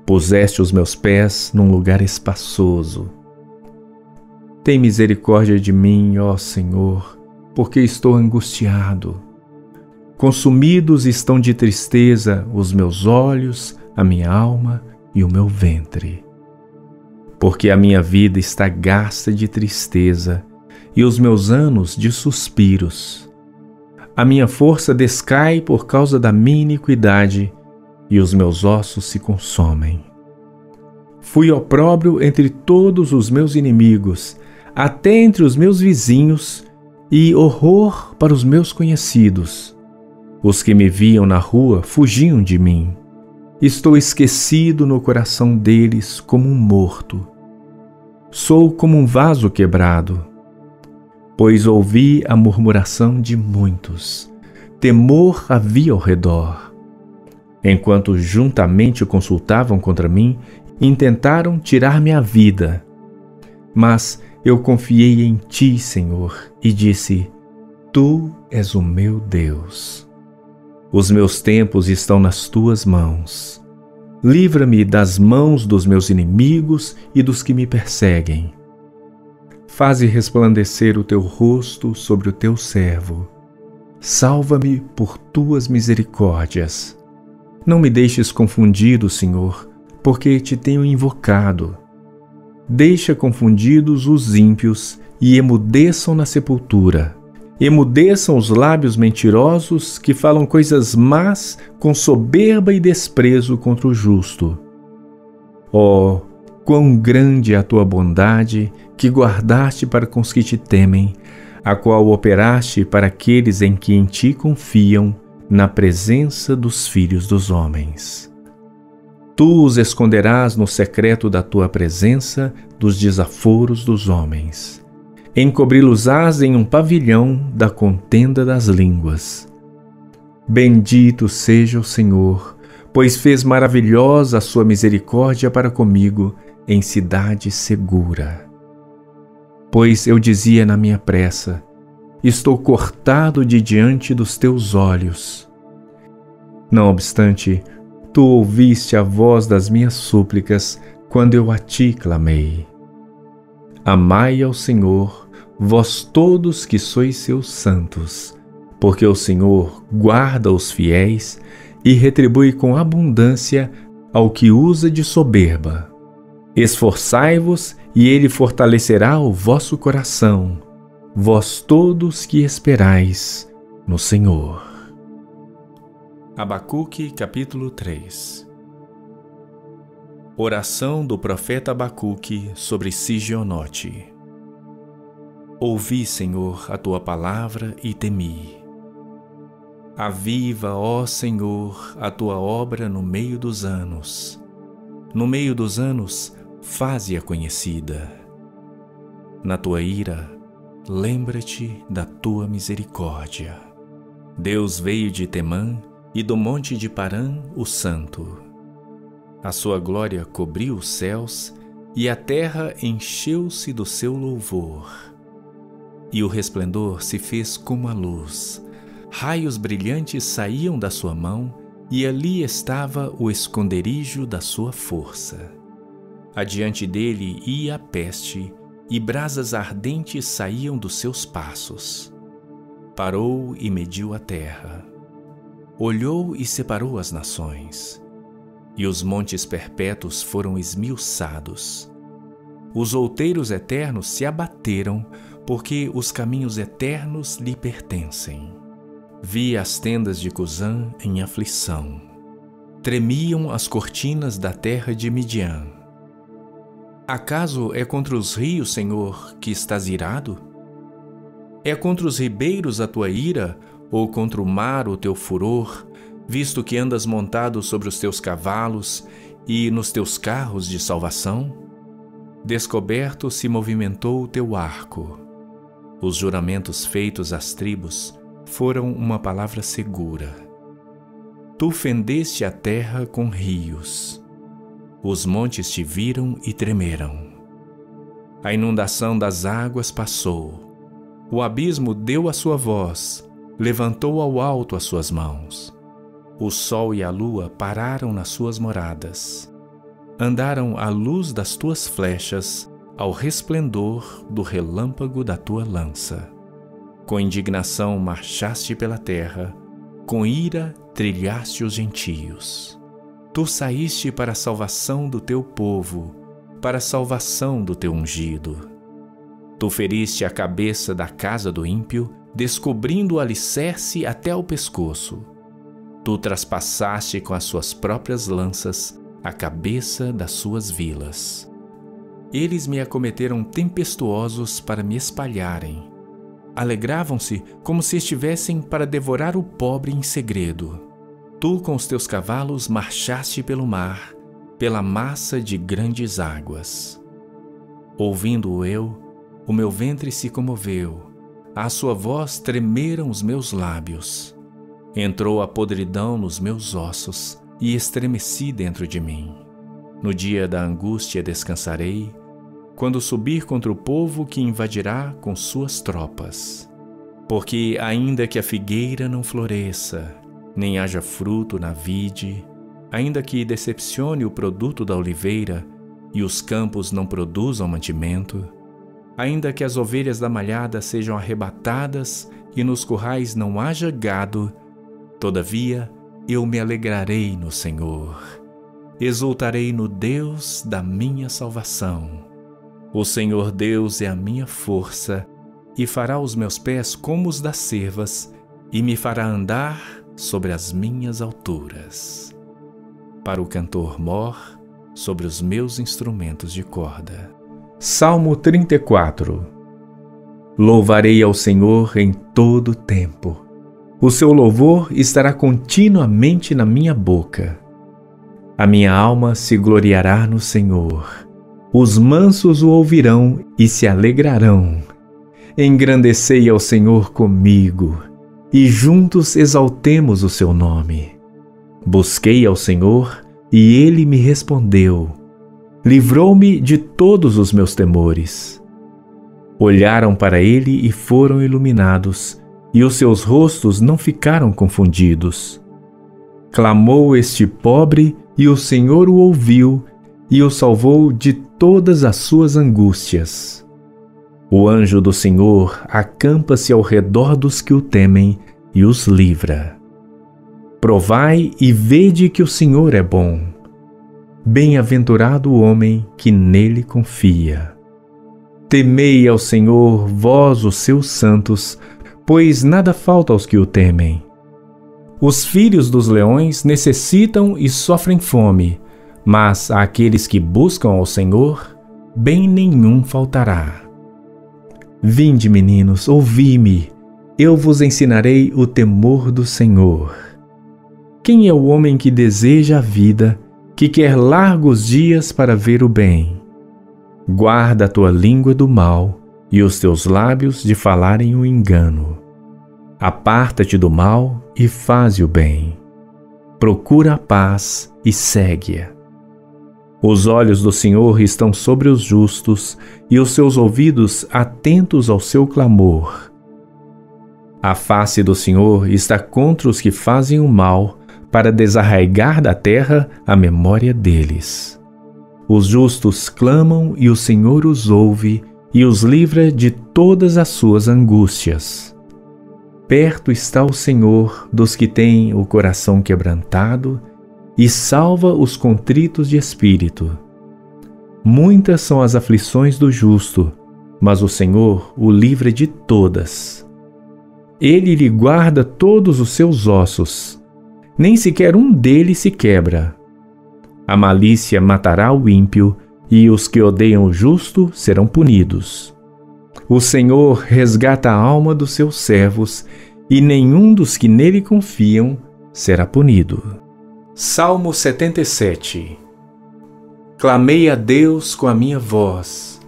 Puseste os meus pés num lugar espaçoso. Tem misericórdia de mim, ó Senhor, porque estou angustiado. Consumidos estão de tristeza os meus olhos, a minha alma e o meu ventre. Porque a minha vida está gasta de tristeza e os meus anos de suspiros. A minha força descai por causa da minha iniquidade e os meus ossos se consomem. Fui opróbrio entre todos os meus inimigos, até entre os meus vizinhos, e horror para os meus conhecidos. Os que me viam na rua fugiam de mim. Estou esquecido no coração deles como um morto. Sou como um vaso quebrado, pois ouvi a murmuração de muitos. Temor havia ao redor. Enquanto juntamente consultavam contra mim, intentaram tirar-me a vida. Mas eu confiei em ti, Senhor, e disse: Tu és o meu Deus. Os meus tempos estão nas tuas mãos. Livra-me das mãos dos meus inimigos e dos que me perseguem. Faze resplandecer o teu rosto sobre o teu servo. Salva-me por tuas misericórdias. Não me deixes confundido, Senhor, porque te tenho invocado. Deixa confundidos os ímpios e emudeçam na sepultura. Emudeçam os lábios mentirosos que falam coisas más com soberba e desprezo contra o justo. Oh, quão grande é a tua bondade que guardaste para com os que te temem, a qual operaste para aqueles em que em ti confiam, na presença dos filhos dos homens. Tu os esconderás no secreto da tua presença dos desaforos dos homens. Encobri-los-ás em um pavilhão da contenda das línguas. Bendito seja o Senhor, pois fez maravilhosa a sua misericórdia para comigo em cidade segura. Pois eu dizia na minha pressa: estou cortado de diante dos teus olhos. Não obstante, tu ouviste a voz das minhas súplicas quando eu a ti clamei. Amai ao Senhor, vós todos que sois seus santos, porque o Senhor guarda os fiéis e retribui com abundância ao que usa de soberba. Esforçai-vos e ele fortalecerá o vosso coração, vós todos que esperais no Senhor. Abacuque, capítulo 3. Oração do profeta Abacuque sobre Sigionote. Ouvi, Senhor, a tua palavra e temi. Aviva, ó Senhor, a tua obra no meio dos anos. No meio dos anos, faze-a conhecida. Na tua ira, lembra-te da tua misericórdia. Deus veio de Temã e do monte de Parã, o Santo. A sua glória cobriu os céus e a terra encheu-se do seu louvor. E o resplendor se fez como a luz. Raios brilhantes saíam da sua mão e ali estava o esconderijo da sua força. Adiante dele ia a peste e brasas ardentes saíam dos seus passos. Parou e mediu a terra. Olhou e separou as nações. E os montes perpétuos foram esmiuçados. Os outeiros eternos se abateram, porque os caminhos eternos lhe pertencem. Vi as tendas de Cusã em aflição. Tremiam as cortinas da terra de Midian. Acaso é contra os rios, Senhor, que estás irado? É contra os ribeiros a tua ira, ou contra o mar o teu furor, visto que andas montado sobre os teus cavalos e nos teus carros de salvação? Descoberto se movimentou o teu arco. Os juramentos feitos às tribos foram uma palavra segura. Tu fendeste a terra com rios. Os montes te viram e tremeram. A inundação das águas passou. O abismo deu a sua voz, levantou ao alto as suas mãos. O sol e a lua pararam nas suas moradas. Andaram à luz das tuas flechas, ao resplendor do relâmpago da tua lança. Com indignação marchaste pela terra, com ira trilhaste os gentios. Tu saíste para a salvação do teu povo, para a salvação do teu ungido. Tu feriste a cabeça da casa do ímpio, descobrindo o alicerce até o pescoço. Tu traspassaste com as suas próprias lanças a cabeça das suas vilas. Eles me acometeram tempestuosos para me espalharem. Alegravam-se como se estivessem para devorar o pobre em segredo. Tu com os teus cavalos marchaste pelo mar, pela massa de grandes águas. Ouvindo-o eu, o meu ventre se comoveu, à sua voz tremeram os meus lábios. Entrou a podridão nos meus ossos e estremeci dentro de mim. No dia da angústia descansarei, quando subir contra o povo que invadirá com suas tropas. Porque ainda que a figueira não floresça, nem haja fruto na vide, ainda que decepcione o produto da oliveira e os campos não produzam mantimento, ainda que as ovelhas da malhada sejam arrebatadas e nos currais não haja gado, todavia eu me alegrarei no Senhor, exultarei no Deus da minha salvação. O Senhor Deus é a minha força e fará os meus pés como os das cervas e me fará andar sobre as minhas alturas. Para o cantor mor, sobre os meus instrumentos de corda. Salmo 34. Louvarei ao Senhor em todo o tempo. O seu louvor estará continuamente na minha boca. A minha alma se gloriará no Senhor. Os mansos o ouvirão e se alegrarão. Engrandecei ao Senhor comigo, e juntos exaltemos o seu nome. Busquei ao Senhor, e ele me respondeu. Livrou-me de todos os meus temores. Olharam para ele e foram iluminados, e os seus rostos não ficaram confundidos. Clamou este pobre, e o Senhor o ouviu, e o salvou de todas as suas angústias. O anjo do Senhor acampa-se ao redor dos que o temem e os livra. Provai e vede que o Senhor é bom. Bem-aventurado o homem que nele confia. Temei ao Senhor, vós os seus santos, pois nada falta aos que o temem. Os filhos dos leões necessitam e sofrem fome, mas àqueles que buscam ao Senhor, bem nenhum faltará. Vinde, meninos, ouvi-me, eu vos ensinarei o temor do Senhor. Quem é o homem que deseja a vida, que quer largos dias para ver o bem? Guarda a tua língua do mal e os teus lábios de falarem o engano. Aparta-te do mal e faze o bem. Procura a paz e segue-a. Os olhos do Senhor estão sobre os justos e os seus ouvidos atentos ao seu clamor. A face do Senhor está contra os que fazem o mal, para desarraigar da terra a memória deles. Os justos clamam e o Senhor os ouve e os livra de todas as suas angústias. Perto está o Senhor dos que têm o coração quebrantado e salva os contritos de espírito. Muitas são as aflições do justo, mas o Senhor o livra de todas. Ele lhe guarda todos os seus ossos, nem sequer um deles se quebra. A malícia matará o ímpio, e os que odeiam o justo serão punidos. O Senhor resgata a alma dos seus servos, e nenhum dos que nele confiam será punido. Salmo 77. Clamei a Deus com a minha voz.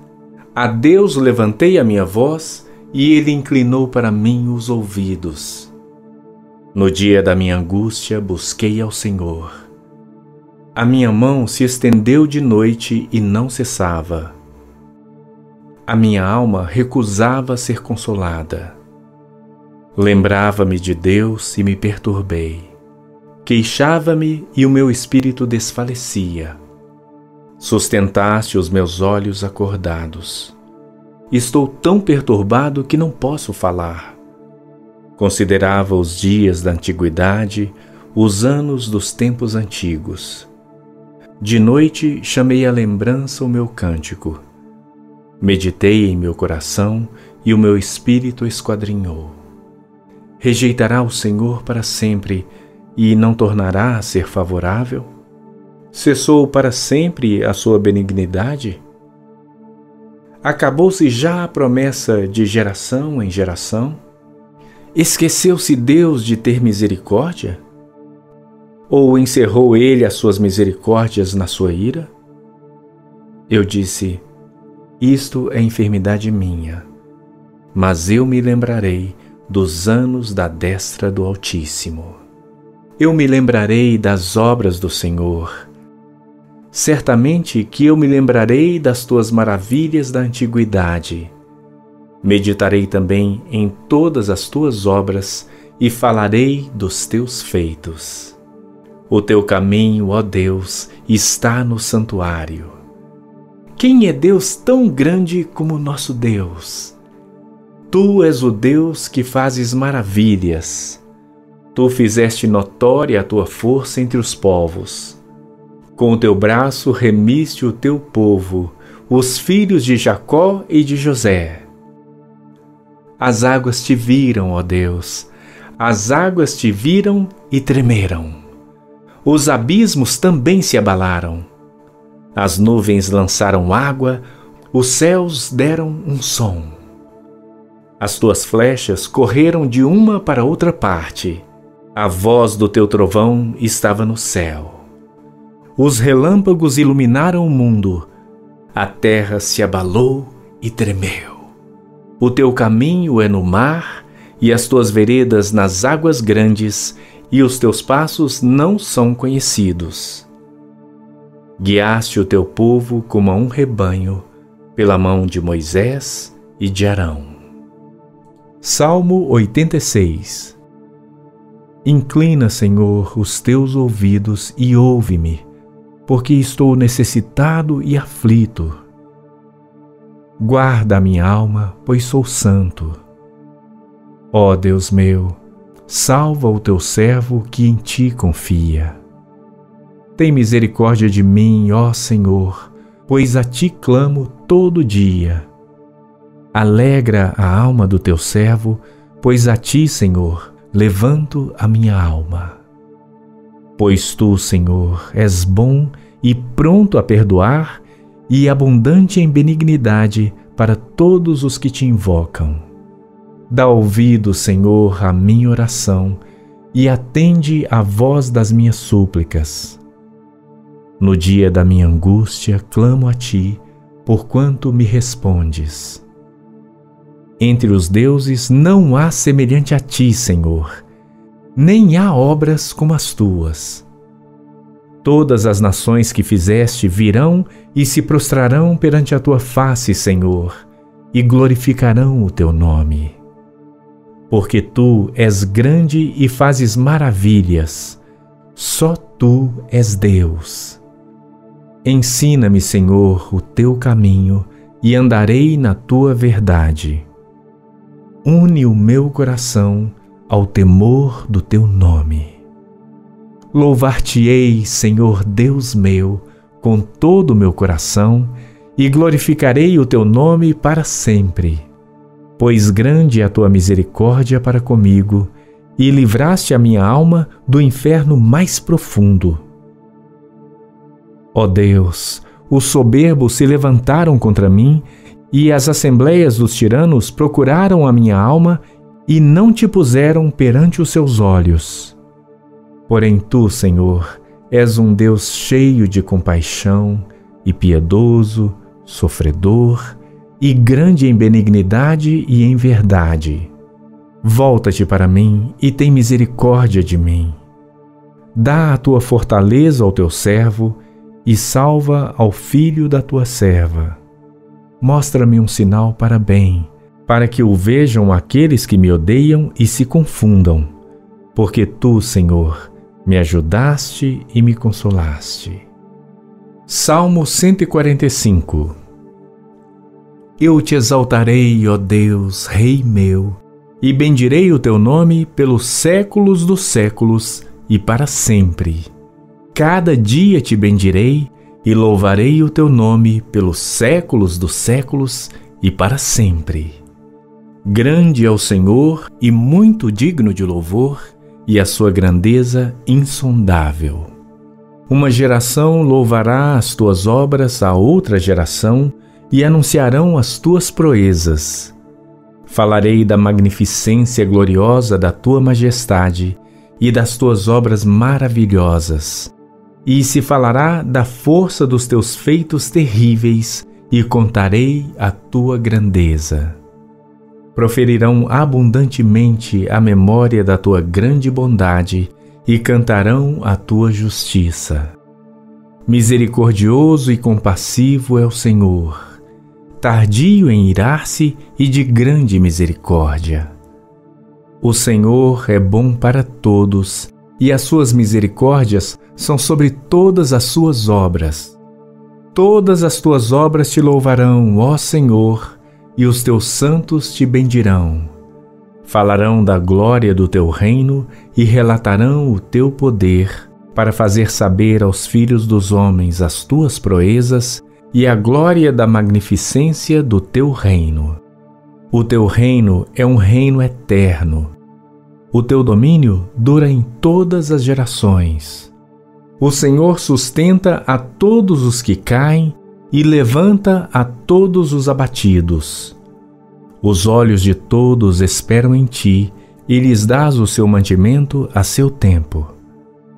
A Deus levantei a minha voz, e ele inclinou para mim os ouvidos. No dia da minha angústia busquei ao Senhor. A minha mão se estendeu de noite e não cessava. A minha alma recusava ser consolada. Lembrava-me de Deus e me perturbei. Queixava-me e o meu espírito desfalecia. Sustentaste os meus olhos acordados. Estou tão perturbado que não posso falar. Considerava os dias da antiguidade, os anos dos tempos antigos. De noite chamei à lembrança o meu cântico. Meditei em meu coração e o meu espírito esquadrinhou. Rejeitará o Senhor para sempre e não tornará a ser favorável? Cessou para sempre a sua benignidade? Acabou-se já a promessa de geração em geração? Esqueceu-se Deus de ter misericórdia? Ou encerrou ele as suas misericórdias na sua ira? Eu disse: isto é enfermidade minha, mas eu me lembrarei dos anos da destra do Altíssimo. Eu me lembrarei das obras do Senhor. Certamente que eu me lembrarei das tuas maravilhas da antiguidade. Meditarei também em todas as tuas obras e falarei dos teus feitos. O teu caminho, ó Deus, está no santuário. Quem é Deus tão grande como nosso Deus? Tu és o Deus que fazes maravilhas. Tu fizeste notória a tua força entre os povos. Com o teu braço remiste o teu povo, os filhos de Jacó e de José. As águas te viram, ó Deus, as águas te viram e tremeram. Os abismos também se abalaram. As nuvens lançaram água, os céus deram um som. As tuas flechas correram de uma para outra parte. A voz do teu trovão estava no céu. Os relâmpagos iluminaram o mundo. A terra se abalou e tremeu. O teu caminho é no mar e as tuas veredas nas águas grandes, e os teus passos não são conhecidos. Guiaste o teu povo como a um rebanho, pela mão de Moisés e de Arão. Salmo 86. Inclina, Senhor, os teus ouvidos e ouve-me, porque estou necessitado e aflito. Guarda a minha alma, pois sou santo. Ó Deus meu, salva o teu servo que em ti confia. Tem misericórdia de mim, ó Senhor, pois a ti clamo todo dia. Alegra a alma do teu servo, pois a ti, Senhor, levanto a minha alma. Pois tu, Senhor, és bom e pronto a perdoar e abundante em benignidade para todos os que te invocam. Dá ouvido, Senhor, à minha oração e atende à voz das minhas súplicas. No dia da minha angústia, clamo a ti, porquanto me respondes. Entre os deuses não há semelhante a ti, Senhor, nem há obras como as tuas. Todas as nações que fizeste virão e se prostrarão perante a tua face, Senhor, e glorificarão o teu nome. Porque tu és grande e fazes maravilhas, só tu és Deus. Ensina-me, Senhor, o teu caminho e andarei na tua verdade. Une o meu coração ao temor do teu nome. Louvar-te-ei, Senhor Deus meu, com todo o meu coração, e glorificarei o teu nome para sempre. Pois grande é a tua misericórdia para comigo, e livraste a minha alma do inferno mais profundo. Ó Deus, os soberbos se levantaram contra mim, e as assembleias dos tiranos procuraram a minha alma e não te puseram perante os seus olhos. Porém tu, Senhor, és um Deus cheio de compaixão e piedoso, sofredor e grande em benignidade e em verdade. Volta-te para mim e tem misericórdia de mim. Dá a tua fortaleza ao teu servo e salva ao filho da tua serva. Mostra-me um sinal para bem, para que o vejam aqueles que me odeiam e se confundam, porque tu, Senhor, me ajudaste e me consolaste. Salmo 145. Eu te exaltarei, ó Deus, Rei meu, e bendirei o teu nome pelos séculos dos séculos e para sempre. Cada dia te bendirei e louvarei o teu nome pelos séculos dos séculos e para sempre. Grande é o Senhor e muito digno de louvor, e a sua grandeza insondável. Uma geração louvará as tuas obras a outra geração e anunciarão as tuas proezas. Falarei da magnificência gloriosa da tua majestade e das tuas obras maravilhosas, e se falará da força dos teus feitos terríveis, e contarei a tua grandeza. Proferirão abundantemente a memória da tua grande bondade, e cantarão a tua justiça. Misericordioso e compassivo é o Senhor, tardio em irar-se e de grande misericórdia. O Senhor é bom para todos, e as suas misericórdias são sobre todas as suas obras. Todas as tuas obras te louvarão, ó Senhor, e os teus santos te bendirão. Falarão da glória do teu reino e relatarão o teu poder, para fazer saber aos filhos dos homens as tuas proezas e a glória da magnificência do teu reino. O teu reino é um reino eterno. O teu domínio dura em todas as gerações. O Senhor sustenta a todos os que caem e levanta a todos os abatidos. Os olhos de todos esperam em ti e lhes dás o seu mantimento a seu tempo.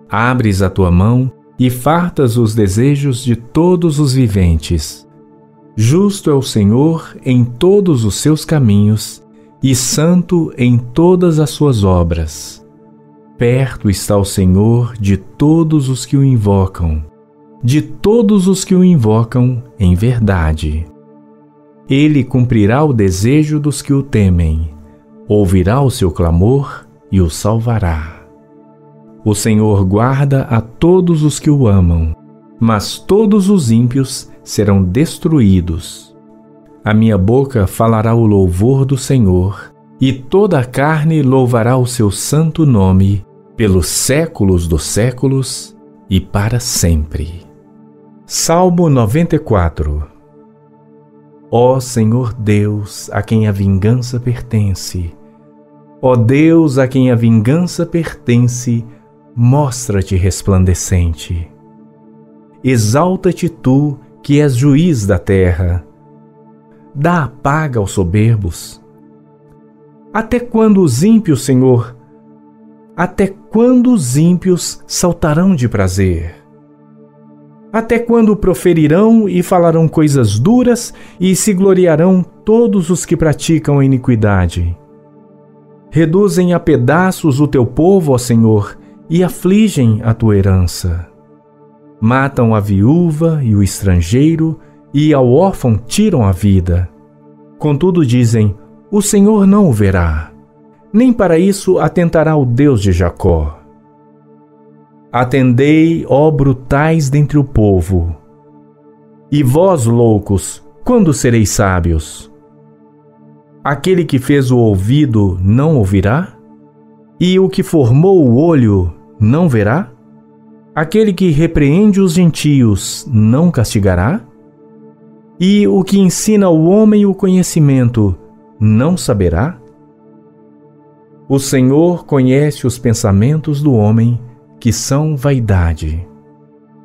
Abres a tua mão e fartas os desejos de todos os viventes. Justo é o Senhor em todos os seus caminhos e santo em todas as suas obras. Perto está o Senhor de todos os que o invocam, em verdade. Ele cumprirá o desejo dos que o temem, ouvirá o seu clamor e o salvará. O Senhor guarda a todos os que o amam, mas todos os ímpios serão destruídos. A minha boca falará o louvor do Senhor, e toda a carne louvará o seu santo nome, pelos séculos dos séculos e para sempre. Salmo 94. Ó Senhor Deus, a quem a vingança pertence, ó Deus, a quem a vingança pertence, mostra-te resplandecente. Exalta-te tu, que és juiz da terra. Dá a paga aos soberbos. Até quando os ímpios, Senhor, até quando os ímpios saltarão de prazer? Até quando proferirão e falarão coisas duras e se gloriarão todos os que praticam a iniquidade? Reduzem a pedaços o teu povo, ó Senhor, e afligem a tua herança. Matam a viúva e o estrangeiro, e ao órfão tiram a vida. Contudo dizem, o Senhor não o verá, nem para isso atentará o Deus de Jacó. Atendei, ó brutais dentre o povo. E vós, loucos, quando sereis sábios? Aquele que fez o ouvido não ouvirá? E o que formou o olho não verá? Aquele que repreende os gentios não castigará? E o que ensina ao homem o conhecimento não saberá? O Senhor conhece os pensamentos do homem, que são vaidade.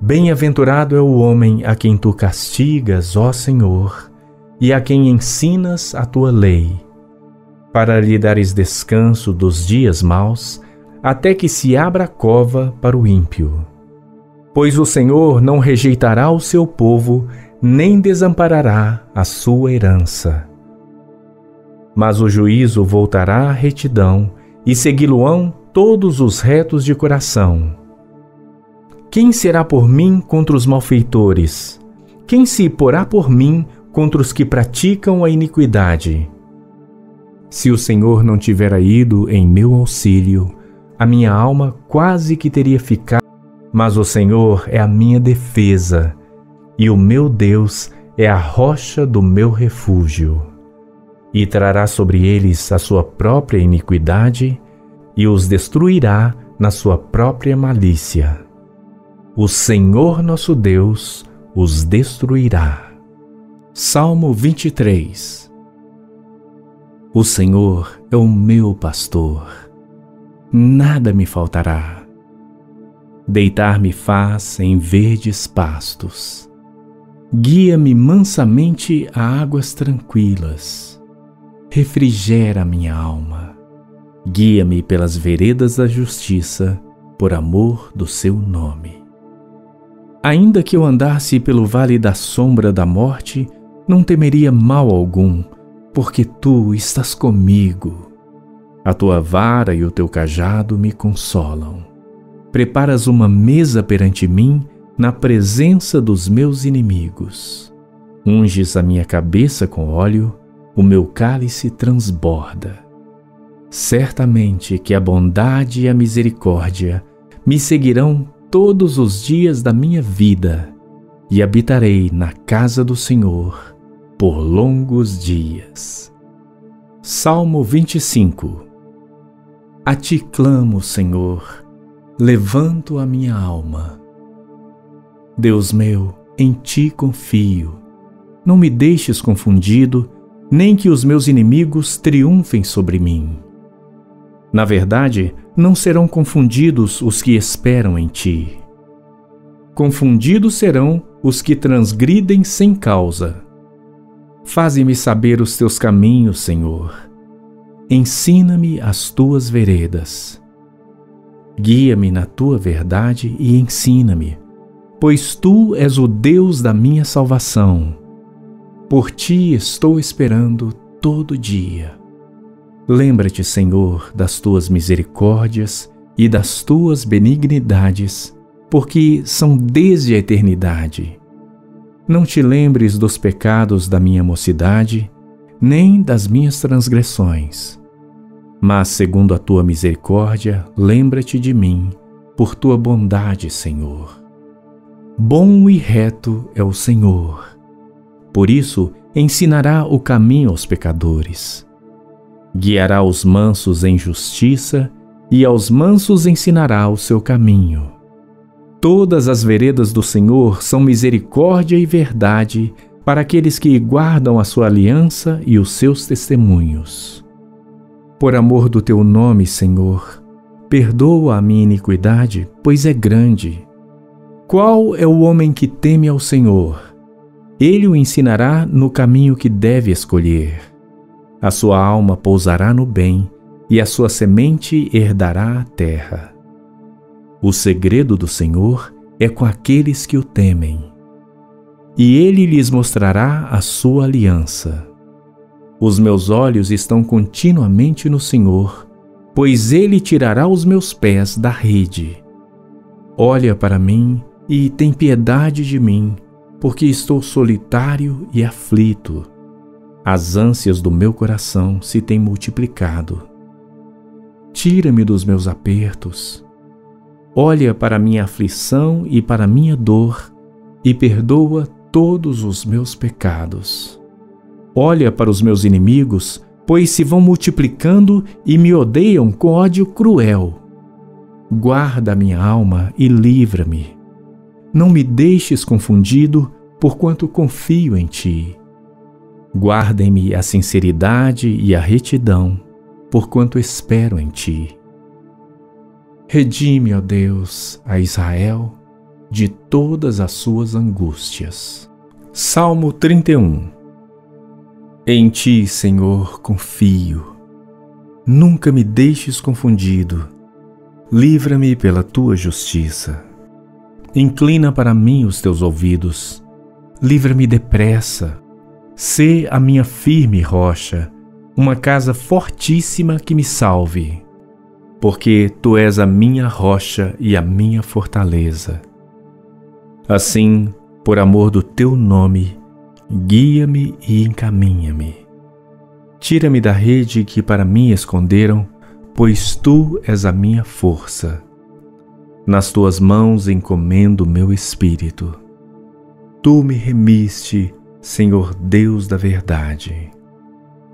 Bem-aventurado é o homem a quem tu castigas, ó Senhor, e a quem ensinas a tua lei, para lhe dares descanso dos dias maus, até que se abra a cova para o ímpio. Pois o Senhor não rejeitará o seu povo, nem desamparará a sua herança. Mas o juízo voltará à retidão, e segui-lo-ão todos os retos de coração. Quem será por mim contra os malfeitores? Quem se porá por mim contra os que praticam a iniquidade? Se o Senhor não tivera ido em meu auxílio, a minha alma quase que teria ficado, mas o Senhor é a minha defesa, e o meu Deus é a rocha do meu refúgio. E trará sobre eles a sua própria iniquidade, e os destruirá na sua própria malícia. O Senhor nosso Deus os destruirá. Salmo 23. O Senhor é o meu pastor, nada me faltará. Deitar-me faz em verdes pastos. Guia-me mansamente a águas tranquilas. Refrigera minha alma. Guia-me pelas veredas da justiça, por amor do seu nome. Ainda que eu andasse pelo vale da sombra da morte, não temeria mal algum, porque tu estás comigo. A tua vara e o teu cajado me consolam. Preparas uma mesa perante mim, na presença dos meus inimigos. Unges a minha cabeça com óleo, o meu cálice transborda. Certamente que a bondade e a misericórdia me seguirão todos os dias da minha vida, e habitarei na casa do Senhor por longos dias. Salmo 25. A ti clamo, Senhor, levanto a minha alma. Deus meu, em ti confio. Não me deixes confundido, nem que os meus inimigos triunfem sobre mim. Na verdade, não serão confundidos os que esperam em ti. Confundidos serão os que transgridem sem causa. Faze-me saber os teus caminhos, Senhor. Ensina-me as tuas veredas. Guia-me na tua verdade e ensina-me, pois tu és o Deus da minha salvação. Por ti estou esperando todo dia. Lembra-te, Senhor, das tuas misericórdias e das tuas benignidades, porque são desde a eternidade. Não te lembres dos pecados da minha mocidade, nem das minhas transgressões. Mas, segundo a tua misericórdia, lembra-te de mim, por tua bondade, Senhor. Bom e reto é o Senhor. Por isso, ensinará o caminho aos pecadores. Guiará os mansos em justiça, e aos mansos ensinará o seu caminho. Todas as veredas do Senhor são misericórdia e verdade para aqueles que guardam a sua aliança e os seus testemunhos. Por amor do teu nome, Senhor, perdoa a minha iniquidade, pois é grande. Qual é o homem que teme ao Senhor? Ele o ensinará no caminho que deve escolher. A sua alma pousará no bem, e a sua semente herdará a terra. O segredo do Senhor é com aqueles que o temem, e ele lhes mostrará a sua aliança. Os meus olhos estão continuamente no Senhor, pois ele tirará os meus pés da rede. Olha para mim e tem piedade de mim, porque estou solitário e aflito. As ânsias do meu coração se têm multiplicado. Tira-me dos meus apertos. Olha para minha aflição e para minha dor, e perdoa todos os meus pecados. Olha para os meus inimigos, pois se vão multiplicando e me odeiam com ódio cruel. Guarda a minha alma e livra-me. Não me deixes confundido, porquanto confio em ti. Guardem-me a sinceridade e a retidão, porquanto espero em ti. Redime, ó Deus, a Israel de todas as suas angústias. Salmo 31. Em ti, Senhor, confio. Nunca me deixes confundido. Livra-me pela tua justiça. Inclina para mim os teus ouvidos. Livra-me depressa. Sê a minha firme rocha, uma casa fortíssima que me salve. Porque tu és a minha rocha e a minha fortaleza. Assim, por amor do teu nome, guia-me e encaminha-me. Tira-me da rede que para mim esconderam, pois tu és a minha força. Nas tuas mãos encomendo meu espírito. Tu me remiste, Senhor Deus da verdade.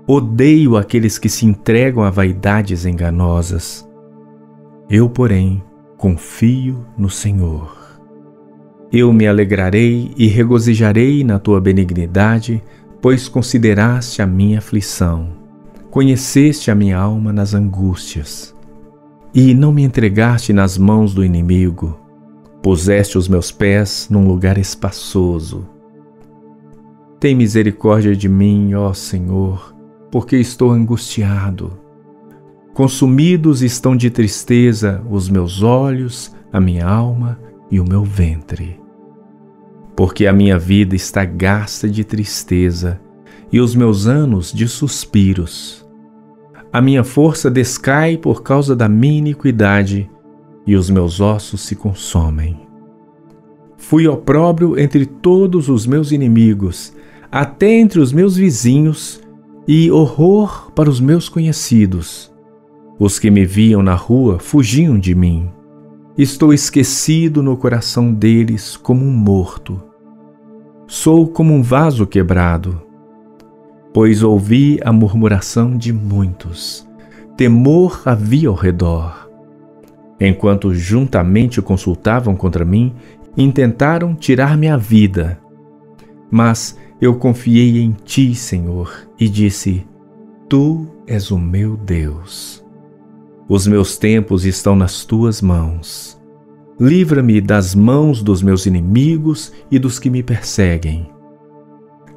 Odeio aqueles que se entregam a vaidades enganosas. Eu, porém, confio no Senhor. Eu me alegrarei e regozijarei na tua benignidade, pois consideraste a minha aflição. Conheceste a minha alma nas angústias. E não me entregaste nas mãos do inimigo. Puseste os meus pés num lugar espaçoso. Tem misericórdia de mim, ó Senhor, porque estou angustiado. Consumidos estão de tristeza os meus olhos, a minha alma e o meu ventre. Porque a minha vida está gasta de tristeza e os meus anos de suspiros. A minha força descai por causa da minha iniquidade e os meus ossos se consomem. Fui opróbrio entre todos os meus inimigos, até entre os meus vizinhos, e horror para os meus conhecidos. Os que me viam na rua fugiam de mim. Estou esquecido no coração deles como um morto. Sou como um vaso quebrado, pois ouvi a murmuração de muitos. Temor havia ao redor. Enquanto juntamente consultavam contra mim, intentaram tirar-me a vida. Mas eu confiei em ti, Senhor, e disse: Tu és o meu Deus. Os meus tempos estão nas tuas mãos. Livra-me das mãos dos meus inimigos e dos que me perseguem.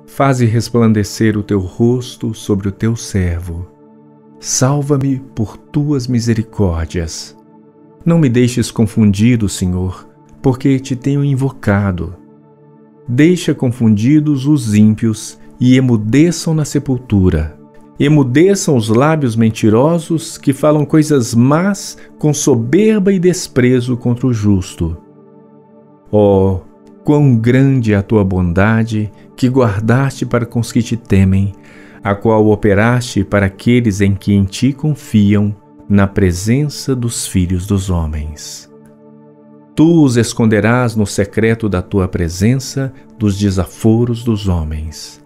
Faze resplandecer o teu rosto sobre o teu servo. Salva-me por tuas misericórdias. Não me deixes confundido, Senhor, porque te tenho invocado. Deixa confundidos os ímpios e emudeçam na sepultura. Emudeçam os lábios mentirosos que falam coisas más com soberba e desprezo contra o justo. Oh, quão grande é a tua bondade que guardaste para com os que te temem, a qual operaste para aqueles em que em ti confiam, na presença dos filhos dos homens. Tu os esconderás no secreto da tua presença dos desaforos dos homens.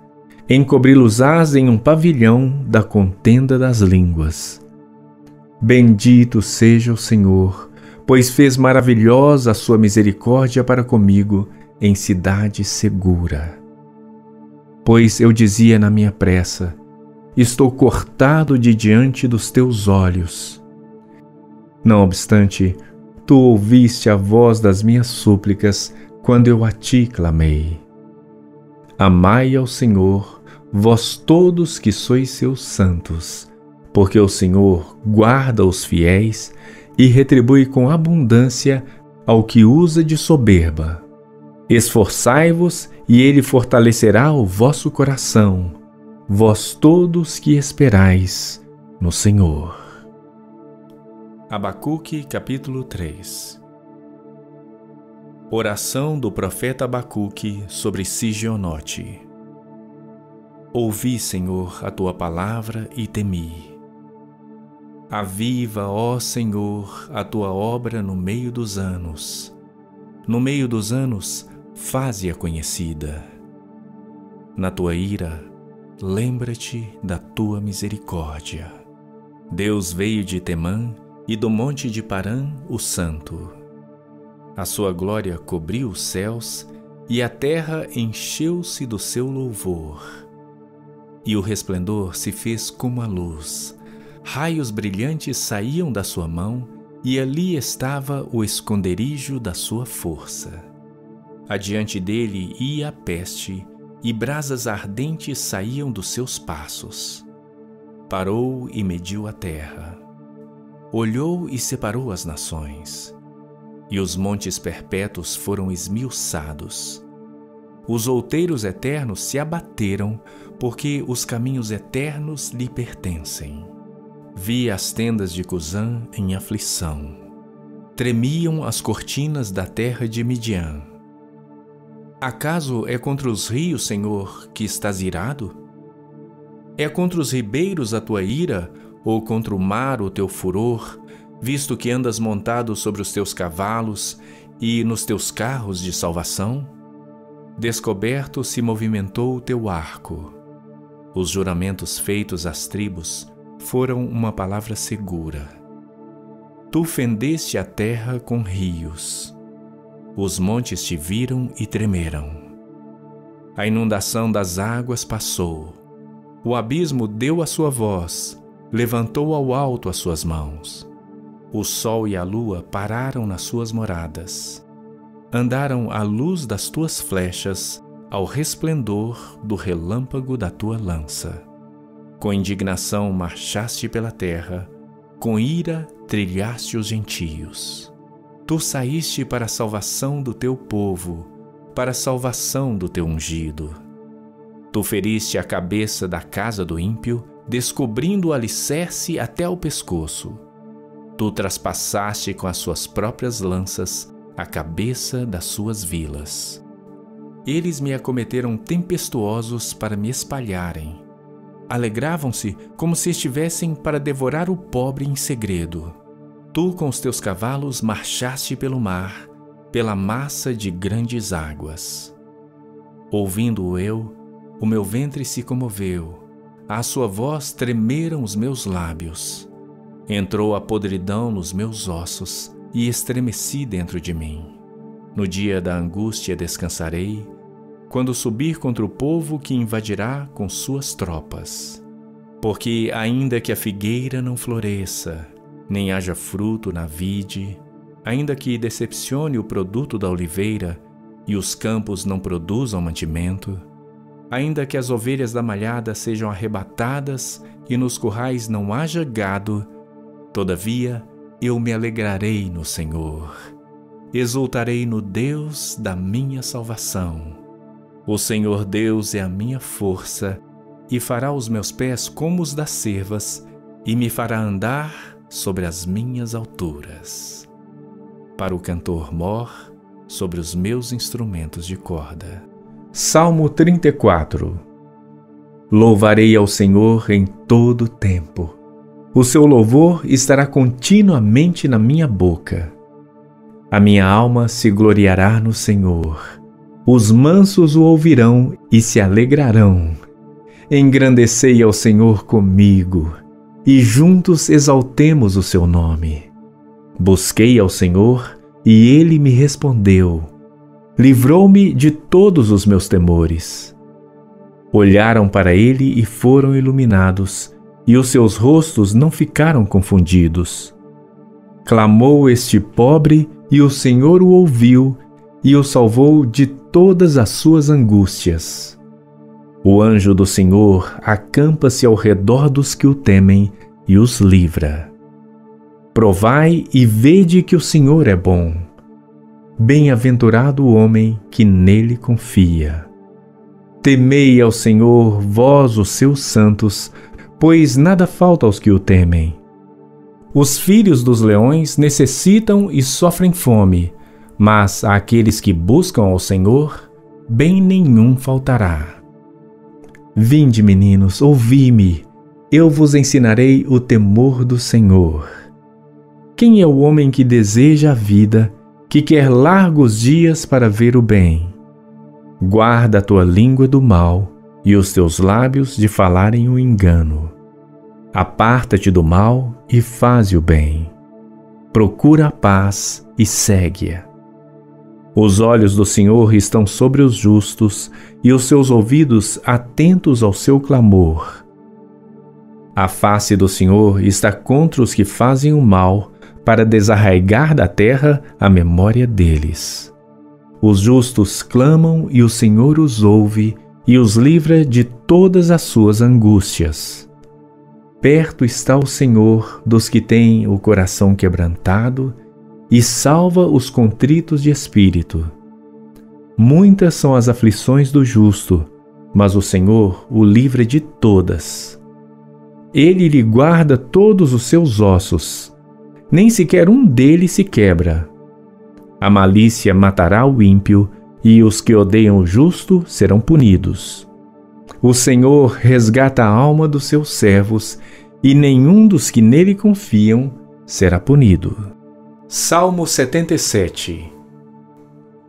Encobri-los-ás em um pavilhão da contenda das línguas. Bendito seja o Senhor, pois fez maravilhosa a sua misericórdia para comigo em cidade segura. Pois eu dizia na minha pressa: estou cortado de diante dos teus olhos. Não obstante, tu ouviste a voz das minhas súplicas quando eu a ti clamei. Amai ao Senhor, vós todos que sois seus santos, porque o Senhor guarda os fiéis e retribui com abundância ao que usa de soberba. Esforçai-vos e ele fortalecerá o vosso coração, vós todos que esperais no Senhor. Abacuque, capítulo 3. Oração do profeta Abacuque sobre Sigionote. Ouvi, Senhor, a tua palavra e temi. Aviva, ó Senhor, a tua obra no meio dos anos. No meio dos anos, faze-a conhecida. Na tua ira, lembra-te da tua misericórdia. Deus veio de Temã e do monte de Parã, o Santo. A sua glória cobriu os céus e a terra encheu-se do seu louvor. E o resplendor se fez como a luz. Raios brilhantes saíam da sua mão e ali estava o esconderijo da sua força. Adiante dele ia a peste e brasas ardentes saíam dos seus passos. Parou e mediu a terra. Olhou e separou as nações. E os montes perpétuos foram esmiuçados. Os outeiros eternos se abateram, porque os caminhos eternos lhe pertencem. Vi as tendas de Cusã em aflição. Tremiam as cortinas da terra de Midian. Acaso é contra os rios, Senhor, que estás irado? É contra os ribeiros a tua ira, ou contra o mar o teu furor, visto que andas montado sobre os teus cavalos e nos teus carros de salvação? Descoberto se movimentou o teu arco. Os juramentos feitos às tribos foram uma palavra segura. Tu fendeste a terra com rios. Os montes te viram e tremeram. A inundação das águas passou. O abismo deu a sua voz, levantou ao alto as suas mãos. O sol e a lua pararam nas suas moradas. Andaram à luz das tuas flechas, ao resplendor do relâmpago da tua lança. Com indignação marchaste pela terra, com ira trilhaste os gentios. Tu saíste para a salvação do teu povo, para a salvação do teu ungido. Tu feriste a cabeça da casa do ímpio, descobrindo o alicerce até o pescoço. Tu traspassaste com as suas próprias lanças a cabeça das suas vilas. Eles me acometeram tempestuosos para me espalharem. Alegravam-se como se estivessem para devorar o pobre em segredo. Tu com os teus cavalos marchaste pelo mar, pela massa de grandes águas. Ouvindo-o eu, o meu ventre se comoveu, à sua voz tremeram os meus lábios. Entrou a podridão nos meus ossos e estremeci dentro de mim. No dia da angústia descansarei, quando subir contra o povo que invadirá com suas tropas. Porque ainda que a figueira não floresça, nem haja fruto na vide, ainda que decepcione o produto da oliveira e os campos não produzam mantimento, ainda que as ovelhas da malhada sejam arrebatadas e nos currais não haja gado, todavia eu me alegrarei no Senhor, exultarei no Deus da minha salvação. O Senhor Deus é a minha força e fará os meus pés como os das cervas e me fará andar sobre as minhas alturas. Para o cantor mor, sobre os meus instrumentos de corda. Salmo 34. Louvarei ao Senhor em todo o tempo. O seu louvor estará continuamente na minha boca. A minha alma se gloriará no Senhor. Os mansos o ouvirão e se alegrarão. Engrandecei ao Senhor comigo, e juntos exaltemos o seu nome. Busquei ao Senhor, e ele me respondeu. Livrou-me de todos os meus temores. Olharam para ele e foram iluminados, e os seus rostos não ficaram confundidos. Clamou este pobre, e o Senhor o ouviu, e o salvou de todas as suas angústias. O anjo do Senhor acampa-se ao redor dos que o temem e os livra. Provai e vede que o Senhor é bom. Bem-aventurado o homem que nele confia. Temei ao Senhor, vós os seus santos, pois nada falta aos que o temem. Os filhos dos leões necessitam e sofrem fome, mas àqueles que buscam ao Senhor, bem nenhum faltará. Vinde, meninos, ouvi-me, eu vos ensinarei o temor do Senhor. Quem é o homem que deseja a vida, que quer largos dias para ver o bem? Guarda a tua língua do mal e os teus lábios de falarem o engano. Aparta-te do mal e faze o bem. Procura a paz e segue-a. Os olhos do Senhor estão sobre os justos e os seus ouvidos atentos ao seu clamor. A face do Senhor está contra os que fazem o mal, para desarraigar da terra a memória deles. Os justos clamam e o Senhor os ouve e os livra de todas as suas angústias. Perto está o Senhor dos que têm o coração quebrantado e salva os contritos de espírito. Muitas são as aflições do justo, mas o Senhor o livra de todas. Ele lhe guarda todos os seus ossos, nem sequer um deles se quebra. A malícia matará o ímpio, e os que odeiam o justo serão punidos. O Senhor resgata a alma dos seus servos, e nenhum dos que nele confiam será punido. Salmo 77.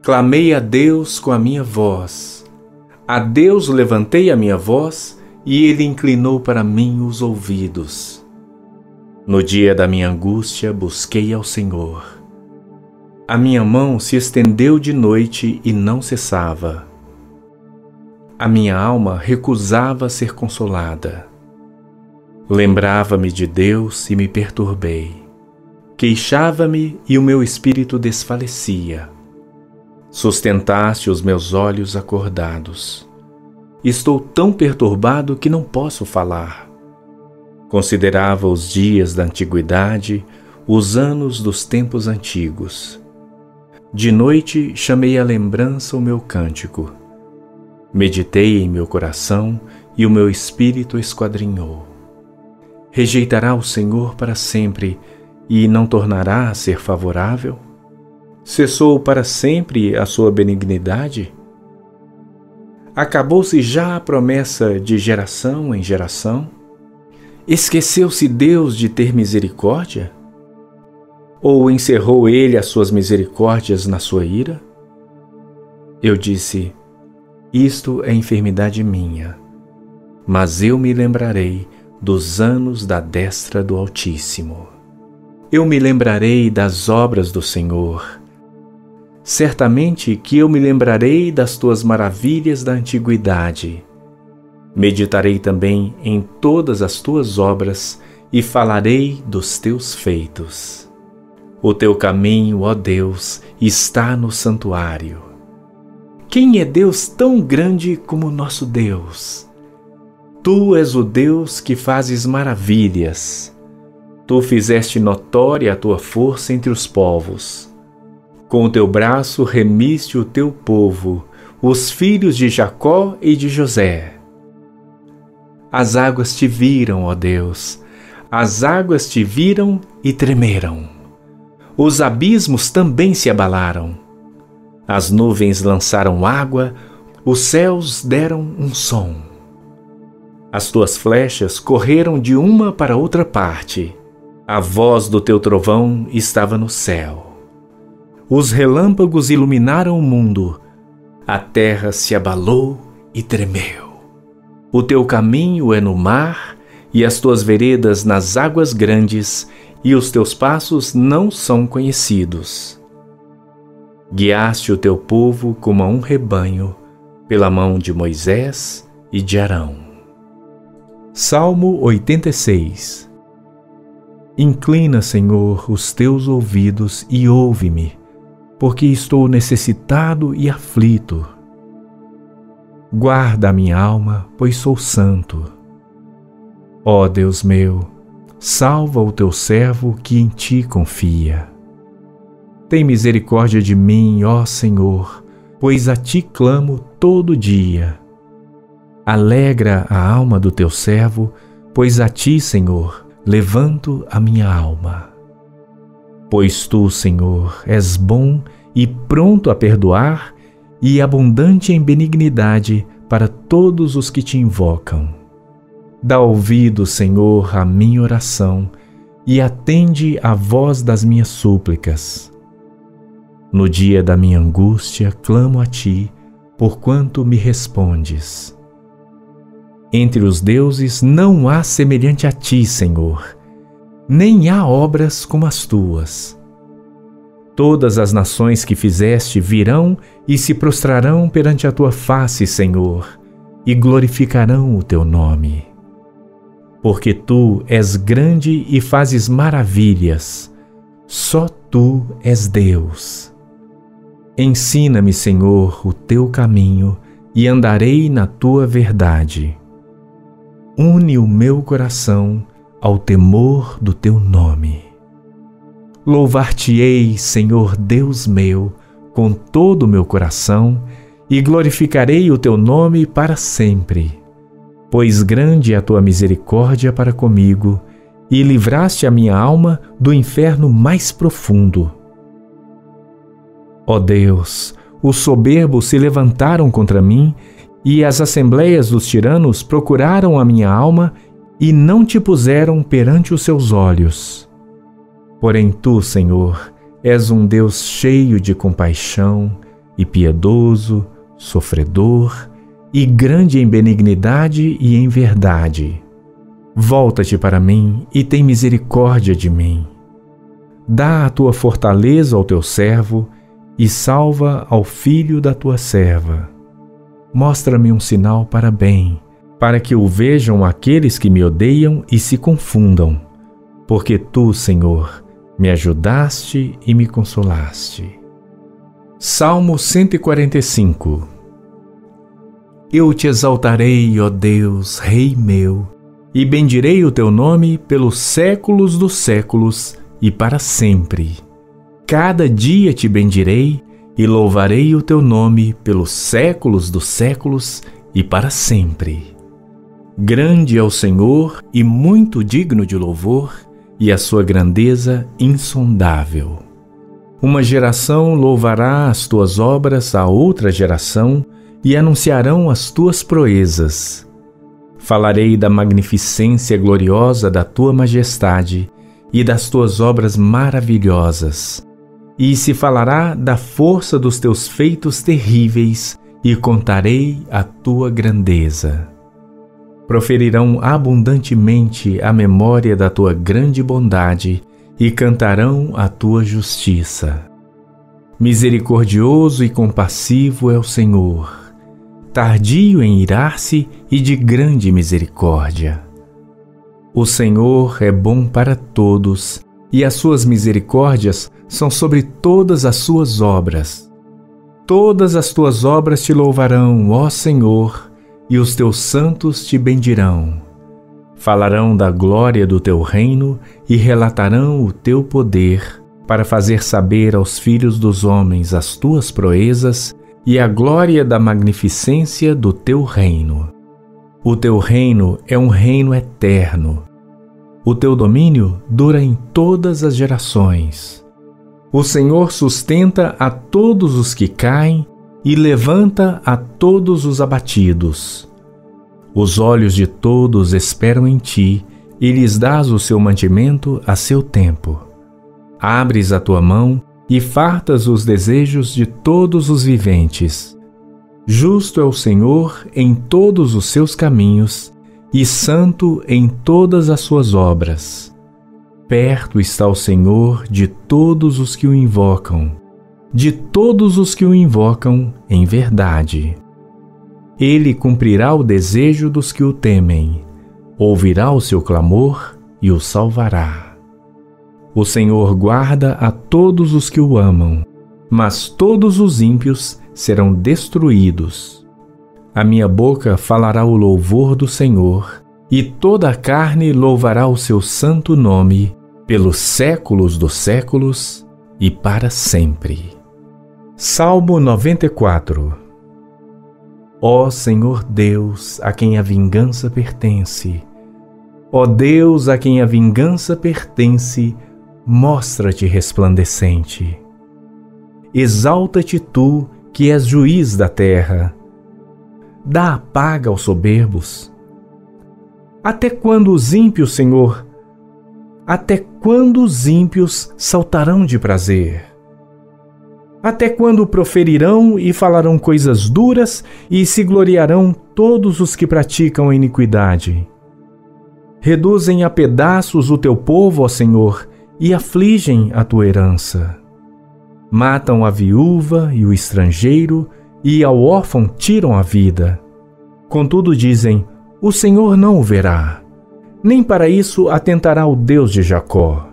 Clamei a Deus com a minha voz. A Deus levantei a minha voz, e ele inclinou para mim os ouvidos. No dia da minha angústia busquei ao Senhor. A minha mão se estendeu de noite e não cessava. A minha alma recusava ser consolada. Lembrava-me de Deus e me perturbei. Queixava-me e o meu espírito desfalecia. Sustentaste os meus olhos acordados. Estou tão perturbado que não posso falar. Considerava os dias da antiguidade, os anos dos tempos antigos. De noite chamei à lembrança o meu cântico. Meditei em meu coração e o meu espírito esquadrinhou. Rejeitará o Senhor para sempre e não tornará a ser favorável? Cessou para sempre a sua benignidade? Acabou-se já a promessa de geração em geração? Esqueceu-se Deus de ter misericórdia? Ou encerrou ele as suas misericórdias na sua ira? Eu disse: isto é enfermidade minha, mas eu me lembrarei dos anos da destra do Altíssimo. Eu me lembrarei das obras do Senhor. Certamente que eu me lembrarei das tuas maravilhas da antiguidade. Meditarei também em todas as tuas obras e falarei dos teus feitos. O teu caminho, ó Deus, está no santuário. Quem é Deus tão grande como nosso Deus? Tu és o Deus que fazes maravilhas. Tu fizeste notória a tua força entre os povos. Com o teu braço remiste o teu povo, os filhos de Jacó e de José. As águas te viram, ó Deus, as águas te viram e tremeram. Os abismos também se abalaram. As nuvens lançaram água, os céus deram um som. As tuas flechas correram de uma para outra parte. A voz do teu trovão estava no céu. Os relâmpagos iluminaram o mundo. A terra se abalou e tremeu. O teu caminho é no mar, e as tuas veredas nas águas grandes, e os teus passos não são conhecidos. Guiaste o teu povo como a um rebanho, pela mão de Moisés e de Arão. Salmo 86. Inclina, Senhor, os teus ouvidos e ouve-me, porque estou necessitado e aflito. Guarda a minha alma, pois sou santo. Ó Deus meu, salva o teu servo que em ti confia. Tem misericórdia de mim, ó Senhor, pois a ti clamo todo dia. Alegra a alma do teu servo, pois a ti, Senhor, levanto a minha alma. Pois tu, Senhor, és bom e pronto a perdoar e abundante em benignidade para todos os que te invocam. Dá ouvido, Senhor, à minha oração e atende à voz das minhas súplicas. No dia da minha angústia, clamo a ti, porquanto me respondes. Entre os deuses não há semelhante a ti, Senhor, nem há obras como as tuas. Todas as nações que fizeste virão e se prostrarão perante a tua face, Senhor, e glorificarão o teu nome. Porque tu és grande e fazes maravilhas, só tu és Deus. Ensina-me, Senhor, o teu caminho e andarei na tua verdade. Une o meu coração ao temor do teu nome. Louvar-te-ei, Senhor Deus meu, com todo o meu coração, e glorificarei o teu nome para sempre. Pois grande é a tua misericórdia para comigo, e livraste a minha alma do inferno mais profundo. Ó Deus, os soberbos se levantaram contra mim, e as assembleias dos tiranos procuraram a minha alma e não te puseram perante os seus olhos. Porém tu, Senhor, és um Deus cheio de compaixão e piedoso, sofredor e grande em benignidade e em verdade. Volta-te para mim e tem misericórdia de mim. Dá a tua fortaleza ao teu servo e salva ao filho da tua serva. Mostra-me um sinal para bem, para que o vejam aqueles que me odeiam e se confundam, porque tu, Senhor, me ajudaste e me consolaste. Salmo 145. Eu te exaltarei, ó Deus, Rei meu, e bendirei o teu nome pelos séculos dos séculos e para sempre. Cada dia te bendirei e louvarei o teu nome pelos séculos dos séculos e para sempre. Grande é o Senhor e muito digno de louvor, e a sua grandeza insondável. Uma geração louvará as tuas obras a outra geração e anunciarão as tuas proezas. Falarei da magnificência gloriosa da tua majestade e das tuas obras maravilhosas. E se falará da força dos teus feitos terríveis e contarei a tua grandeza. Proferirão abundantemente a memória da tua grande bondade e cantarão a tua justiça. Misericordioso e compassivo é o Senhor, tardio em irar-se e de grande misericórdia. O Senhor é bom para todos, e as suas misericórdias são sobre todas as suas obras. Todas as tuas obras te louvarão, ó Senhor, e os teus santos te bendirão. Falarão da glória do teu reino e relatarão o teu poder, para fazer saber aos filhos dos homens as tuas proezas e a glória da magnificência do teu reino. O teu reino é um reino eterno. O teu domínio dura em todas as gerações. O Senhor sustenta a todos os que caem e levanta a todos os abatidos. Os olhos de todos esperam em ti, e lhes dás o seu mantimento a seu tempo. Abres a tua mão e fartas os desejos de todos os viventes. Justo é o Senhor em todos os seus caminhos, e santo em todas as suas obras. Perto está o Senhor de todos os que o invocam, de todos os que o invocam em verdade. Ele cumprirá o desejo dos que o temem, ouvirá o seu clamor e o salvará. O Senhor guarda a todos os que o amam, mas todos os ímpios serão destruídos. A minha boca falará o louvor do Senhor, e toda a carne louvará o seu santo nome, pelos séculos dos séculos e para sempre. Salmo 94. Ó Senhor Deus, a quem a vingança pertence, ó Deus, a quem a vingança pertence, mostra-te resplandecente. Exalta-te tu, que és juiz da terra. Dá a paga aos soberbos. Até quando os ímpios, Senhor, até quando os ímpios saltarão de prazer? Até quando proferirão e falarão coisas duras e se gloriarão todos os que praticam a iniquidade? Reduzem a pedaços o teu povo, ó Senhor, e afligem a tua herança. Matam a viúva e o estrangeiro, e ao órfão tiram a vida. Contudo dizem, o Senhor não o verá, nem para isso atentará o Deus de Jacó.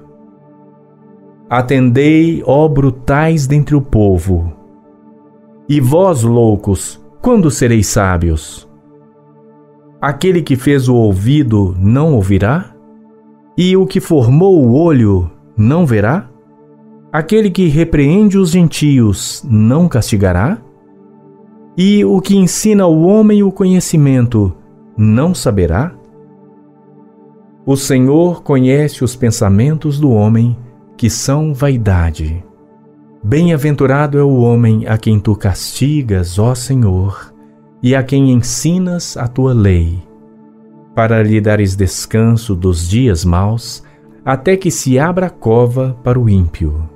Atendei, ó brutais dentre o povo. E vós, loucos, quando sereis sábios? Aquele que fez o ouvido não ouvirá? E o que formou o olho não verá? Aquele que repreende os gentios não castigará? E o que ensina ao homem o conhecimento não saberá? O Senhor conhece os pensamentos do homem, que são vaidade. Bem-aventurado é o homem a quem tu castigas, ó Senhor, e a quem ensinas a tua lei, para lhe dares descanso dos dias maus, até que se abra a cova para o ímpio.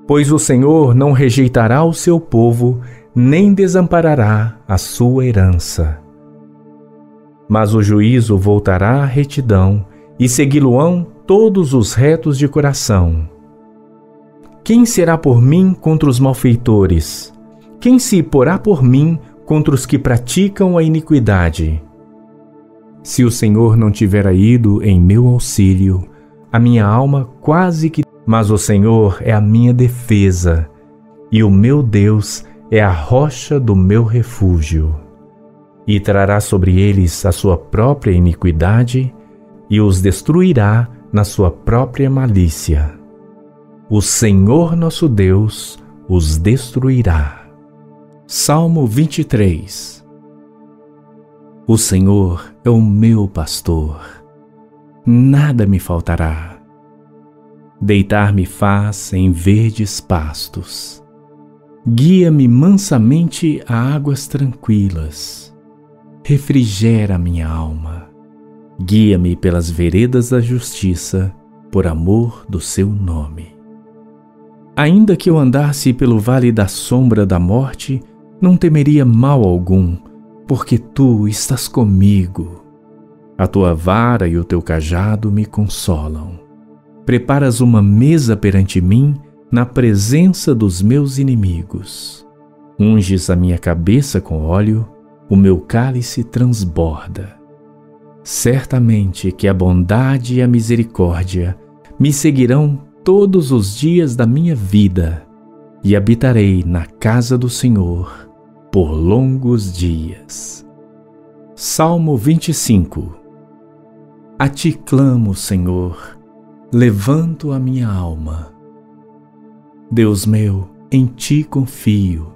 Pois o Senhor não rejeitará o seu povo, nem desamparará a sua herança. Mas o juízo voltará à retidão, e segui-lo-ão todos os retos de coração. Quem será por mim contra os malfeitores? Quem se porá por mim contra os que praticam a iniquidade? Se o Senhor não tivera ido em meu auxílio, a minha alma quase que... Mas o Senhor é a minha defesa, e o meu Deus é a rocha do meu refúgio. E trará sobre eles a sua própria iniquidade, e os destruirá na sua própria malícia. O Senhor nosso Deus os destruirá. Salmo 23. O Senhor é o meu pastor, nada me faltará. Deitar-me faz em verdes pastos. Guia-me mansamente a águas tranquilas. Refrigera minha alma. Guia-me pelas veredas da justiça, por amor do seu nome. Ainda que eu andasse pelo vale da sombra da morte, não temeria mal algum, porque tu estás comigo. A tua vara e o teu cajado me consolam. Preparas uma mesa perante mim na presença dos meus inimigos. Unges a minha cabeça com óleo, o meu cálice transborda. Certamente que a bondade e a misericórdia me seguirão todos os dias da minha vida, e habitarei na casa do Senhor por longos dias. Salmo 25. A ti clamo, Senhor, levanto a minha alma. Deus meu, em ti confio.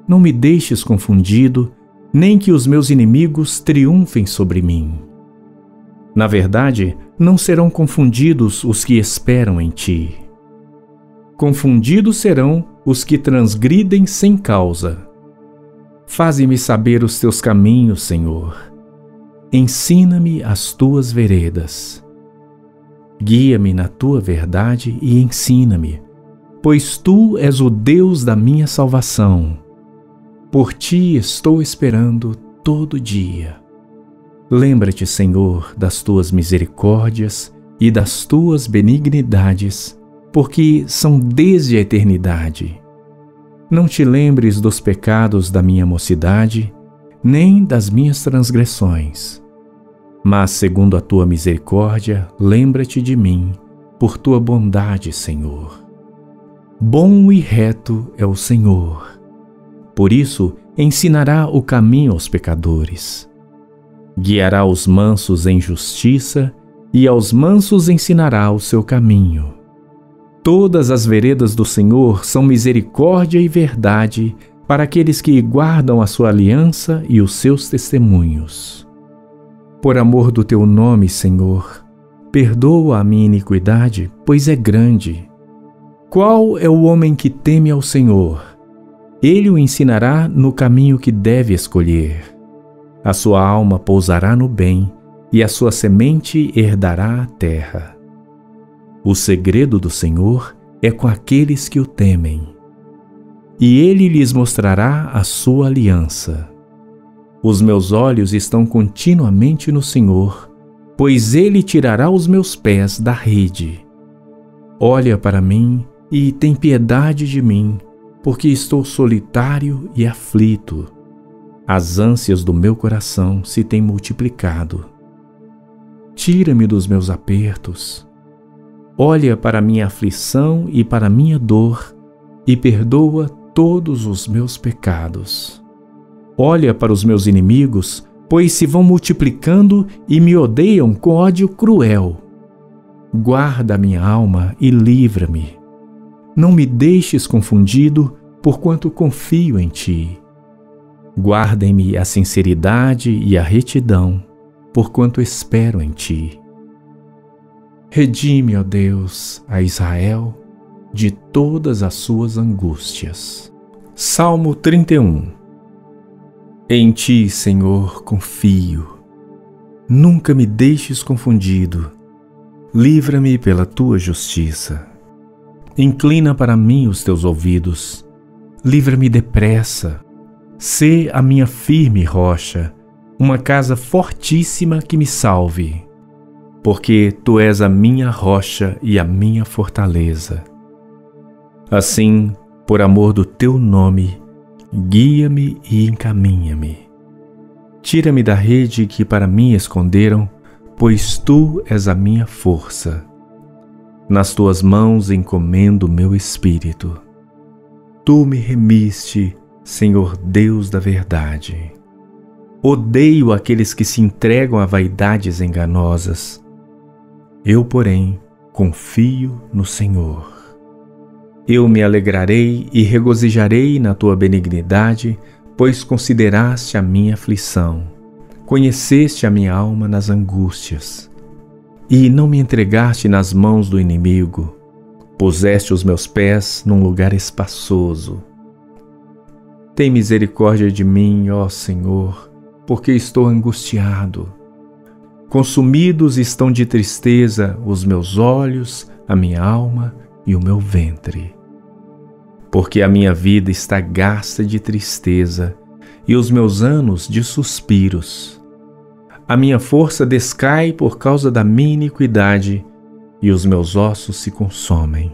Não me deixes confundido, nem que os meus inimigos triunfem sobre mim. Na verdade, não serão confundidos os que esperam em ti. Confundidos serão os que transgridem sem causa. Faze-me saber os teus caminhos, Senhor. Ensina-me as tuas veredas. Guia-me na tua verdade e ensina-me, pois tu és o Deus da minha salvação. Por ti estou esperando todo dia. Lembra-te, Senhor, das tuas misericórdias e das tuas benignidades, porque são desde a eternidade. Não te lembres dos pecados da minha mocidade, nem das minhas transgressões. Mas, segundo a tua misericórdia, lembra-te de mim, por tua bondade, Senhor. Bom e reto é o Senhor. Por isso, ensinará o caminho aos pecadores. Guiará os mansos em justiça, e aos mansos ensinará o seu caminho. Todas as veredas do Senhor são misericórdia e verdade para aqueles que guardam a sua aliança e os seus testemunhos. Por amor do teu nome, Senhor, perdoa a minha iniquidade, pois é grande. Qual é o homem que teme ao Senhor? Ele o ensinará no caminho que deve escolher. A sua alma pousará no bem, e a sua semente herdará a terra. O segredo do Senhor é com aqueles que o temem, e ele lhes mostrará a sua aliança. Os meus olhos estão continuamente no Senhor, pois ele tirará os meus pés da rede. Olha para mim e tem piedade de mim, porque estou solitário e aflito. As ânsias do meu coração se têm multiplicado. Tira-me dos meus apertos. Olha para minha aflição e para minha dor e perdoa todos os meus pecados. Olha para os meus inimigos, pois se vão multiplicando e me odeiam com ódio cruel. Guarda a minha alma e livra-me. Não me deixes confundido, porquanto confio em ti. Guardem-me a sinceridade e a retidão, porquanto espero em ti. Redime, ó Deus, a Israel de todas as suas angústias. Salmo 31. Em ti, Senhor, confio. Nunca me deixes confundido. Livra-me pela tua justiça. Inclina para mim os teus ouvidos. Livra-me depressa. Sê a minha firme rocha, uma casa fortíssima que me salve. Porque tu és a minha rocha e a minha fortaleza. Assim, por amor do teu nome, guia-me e encaminha-me. Tira-me da rede que para mim esconderam, pois tu és a minha força. Nas tuas mãos encomendo meu espírito. Tu me remiste, Senhor Deus da verdade. Odeio aqueles que se entregam a vaidades enganosas. Eu, porém, confio no Senhor. Eu me alegrarei e regozijarei na tua benignidade, pois consideraste a minha aflição. Conheceste a minha alma nas angústias. E não me entregaste nas mãos do inimigo. Puseste os meus pés num lugar espaçoso. Tem misericórdia de mim, ó Senhor, porque estou angustiado. Consumidos estão de tristeza os meus olhos, a minha alma e o meu ventre. Porque a minha vida está gasta de tristeza e os meus anos de suspiros. A minha força descai por causa da minha iniquidade e os meus ossos se consomem.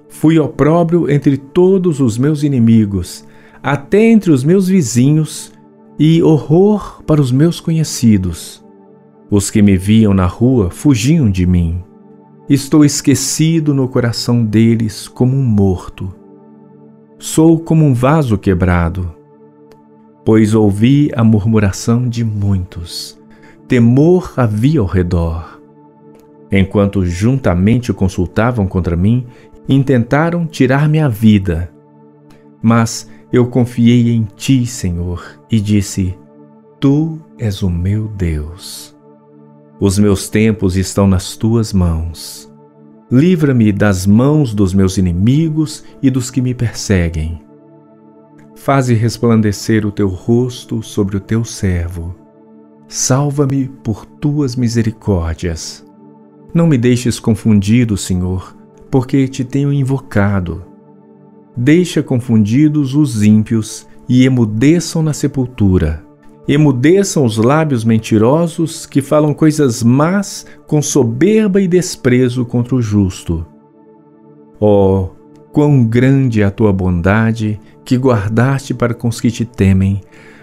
Fui opróbrio entre todos os meus inimigos, até entre os meus vizinhos, e horror para os meus conhecidos. Os que me viam na rua fugiam de mim. Estou esquecido no coração deles como um morto. Sou como um vaso quebrado, pois ouvi a murmuração de muitos. Temor havia ao redor. Enquanto juntamente consultavam contra mim, intentaram tirar-me a vida. Mas eu confiei em ti, Senhor, e disse: Tu és o meu Deus. Os meus tempos estão nas tuas mãos. Livra-me das mãos dos meus inimigos e dos que me perseguem. Faze resplandecer o teu rosto sobre o teu servo. Salva-me por tuas misericórdias. Não me deixes confundido, Senhor, porque te tenho invocado. Deixa confundidos os ímpios e emudeçam na sepultura. Emudeçam os lábios mentirosos que falam coisas más com soberba e desprezo contra o justo. Oh, quão grande é a tua bondade que guardaste para com os que te temem,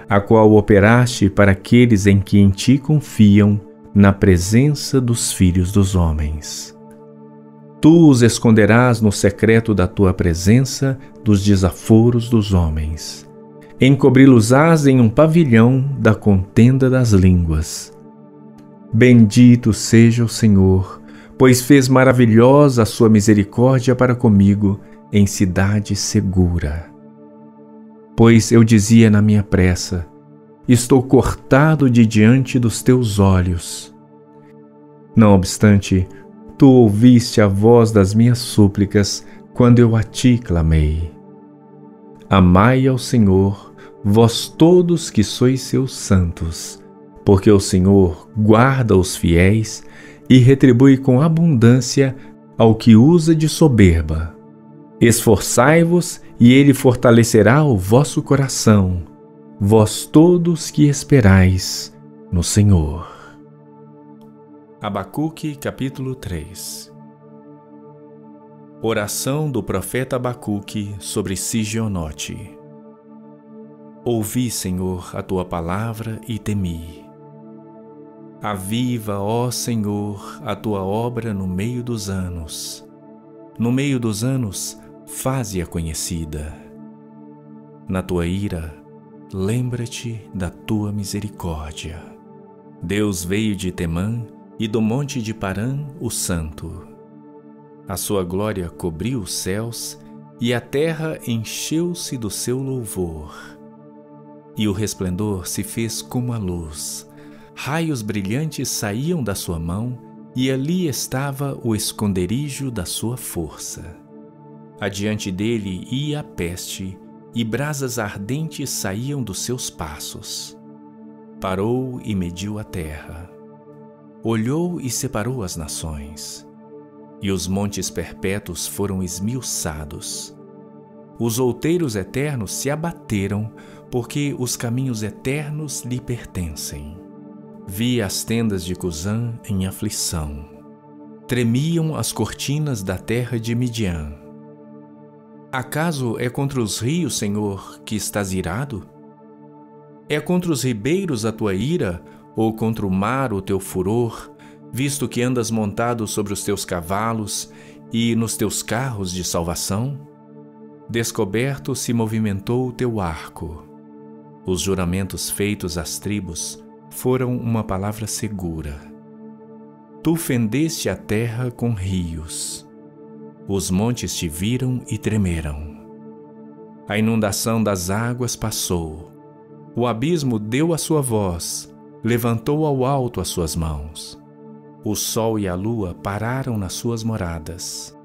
a qual operaste para aqueles em que em ti confiam, na presença dos filhos dos homens. Tu os esconderás no secreto da tua presença dos desaforos dos homens. Encobri-los-ás em um pavilhão da contenda das línguas. Bendito seja o Senhor, pois fez maravilhosa a sua misericórdia para comigo em cidade segura. Pois eu dizia na minha pressa: estou cortado de diante dos teus olhos. Não obstante, tu ouviste a voz das minhas súplicas quando eu a ti clamei. Amai ao Senhor, vós todos que sois seus santos, porque o Senhor guarda os fiéis e retribui com abundância ao que usa de soberba. Esforçai-vos e ele fortalecerá o vosso coração, vós todos que esperais no Senhor. Abacuque, capítulo 3. Oração do profeta Abacuque sobre Sigionote. Ouvi, Senhor, a tua palavra e temi. Aviva, ó Senhor, a tua obra no meio dos anos. No meio dos anos, faze-a conhecida. Na tua ira, lembra-te da tua misericórdia. Deus veio de Temã e do monte de Parã, o Santo. A sua glória cobriu os céus e a terra encheu-se do seu louvor. E o resplendor se fez como a luz. Raios brilhantes saíam da sua mão e ali estava o esconderijo da sua força. Adiante dele ia a peste e brasas ardentes saíam dos seus passos. Parou e mediu a terra. Olhou e separou as nações. E os montes perpétuos foram esmiuçados. Os outeiros eternos se abateram, porque os caminhos eternos lhe pertencem. Vi as tendas de Cusã em aflição. Tremiam as cortinas da terra de Midian. Acaso é contra os rios, Senhor, que estás irado? É contra os ribeiros a tua ira, ou contra o mar o teu furor, visto que andas montado sobre os teus cavalos e nos teus carros de salvação? Descoberto se movimentou o teu arco. Os juramentos feitos às tribos foram uma palavra segura. Tu fendeste a terra com rios. Os montes te viram e tremeram. A inundação das águas passou. O abismo deu a sua voz, levantou ao alto as suas mãos. O sol e a lua pararam nas suas moradas.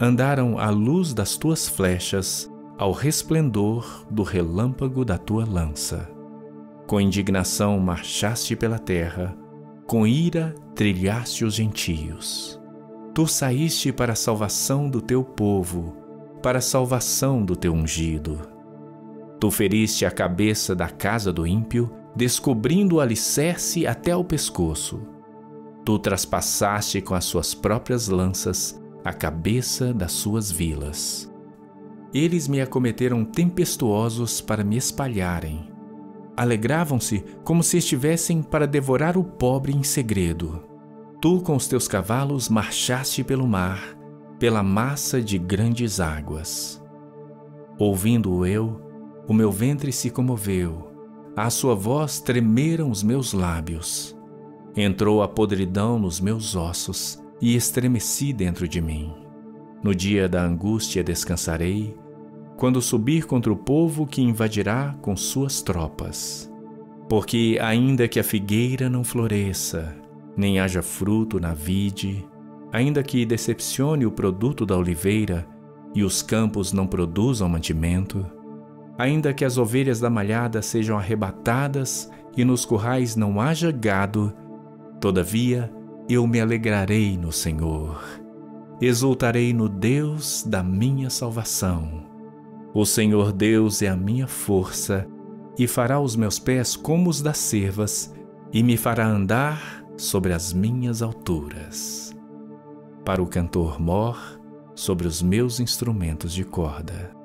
Andaram à luz das tuas flechas, ao resplendor do relâmpago da tua lança. Com indignação marchaste pela terra, com ira trilhaste os gentios. Tu saíste para a salvação do teu povo, para a salvação do teu ungido. Tu feriste a cabeça da casa do ímpio, descobrindo o alicerce até ao pescoço. Tu traspassaste com as suas próprias lanças a cabeça das suas vilas. Eles me acometeram tempestuosos para me espalharem. Alegravam-se como se estivessem para devorar o pobre em segredo. Tu com os teus cavalos marchaste pelo mar, pela massa de grandes águas. Ouvindo-o eu, o meu ventre se comoveu, à sua voz tremeram os meus lábios. Entrou a podridão nos meus ossos e estremeci dentro de mim. No dia da angústia descansarei, quando subir contra o povo que invadirá com suas tropas. Porque ainda que a figueira não floresça, nem haja fruto na vide, ainda que decepcione o produto da oliveira e os campos não produzam mantimento, ainda que as ovelhas da malhada sejam arrebatadas e nos currais não haja gado, todavia eu me alegrarei no Senhor, exultarei no Deus da minha salvação. O Senhor Deus é a minha força e fará os meus pés como os das cervas e me fará andar sobre as minhas alturas. Para o cantor mor sobre os meus instrumentos de corda.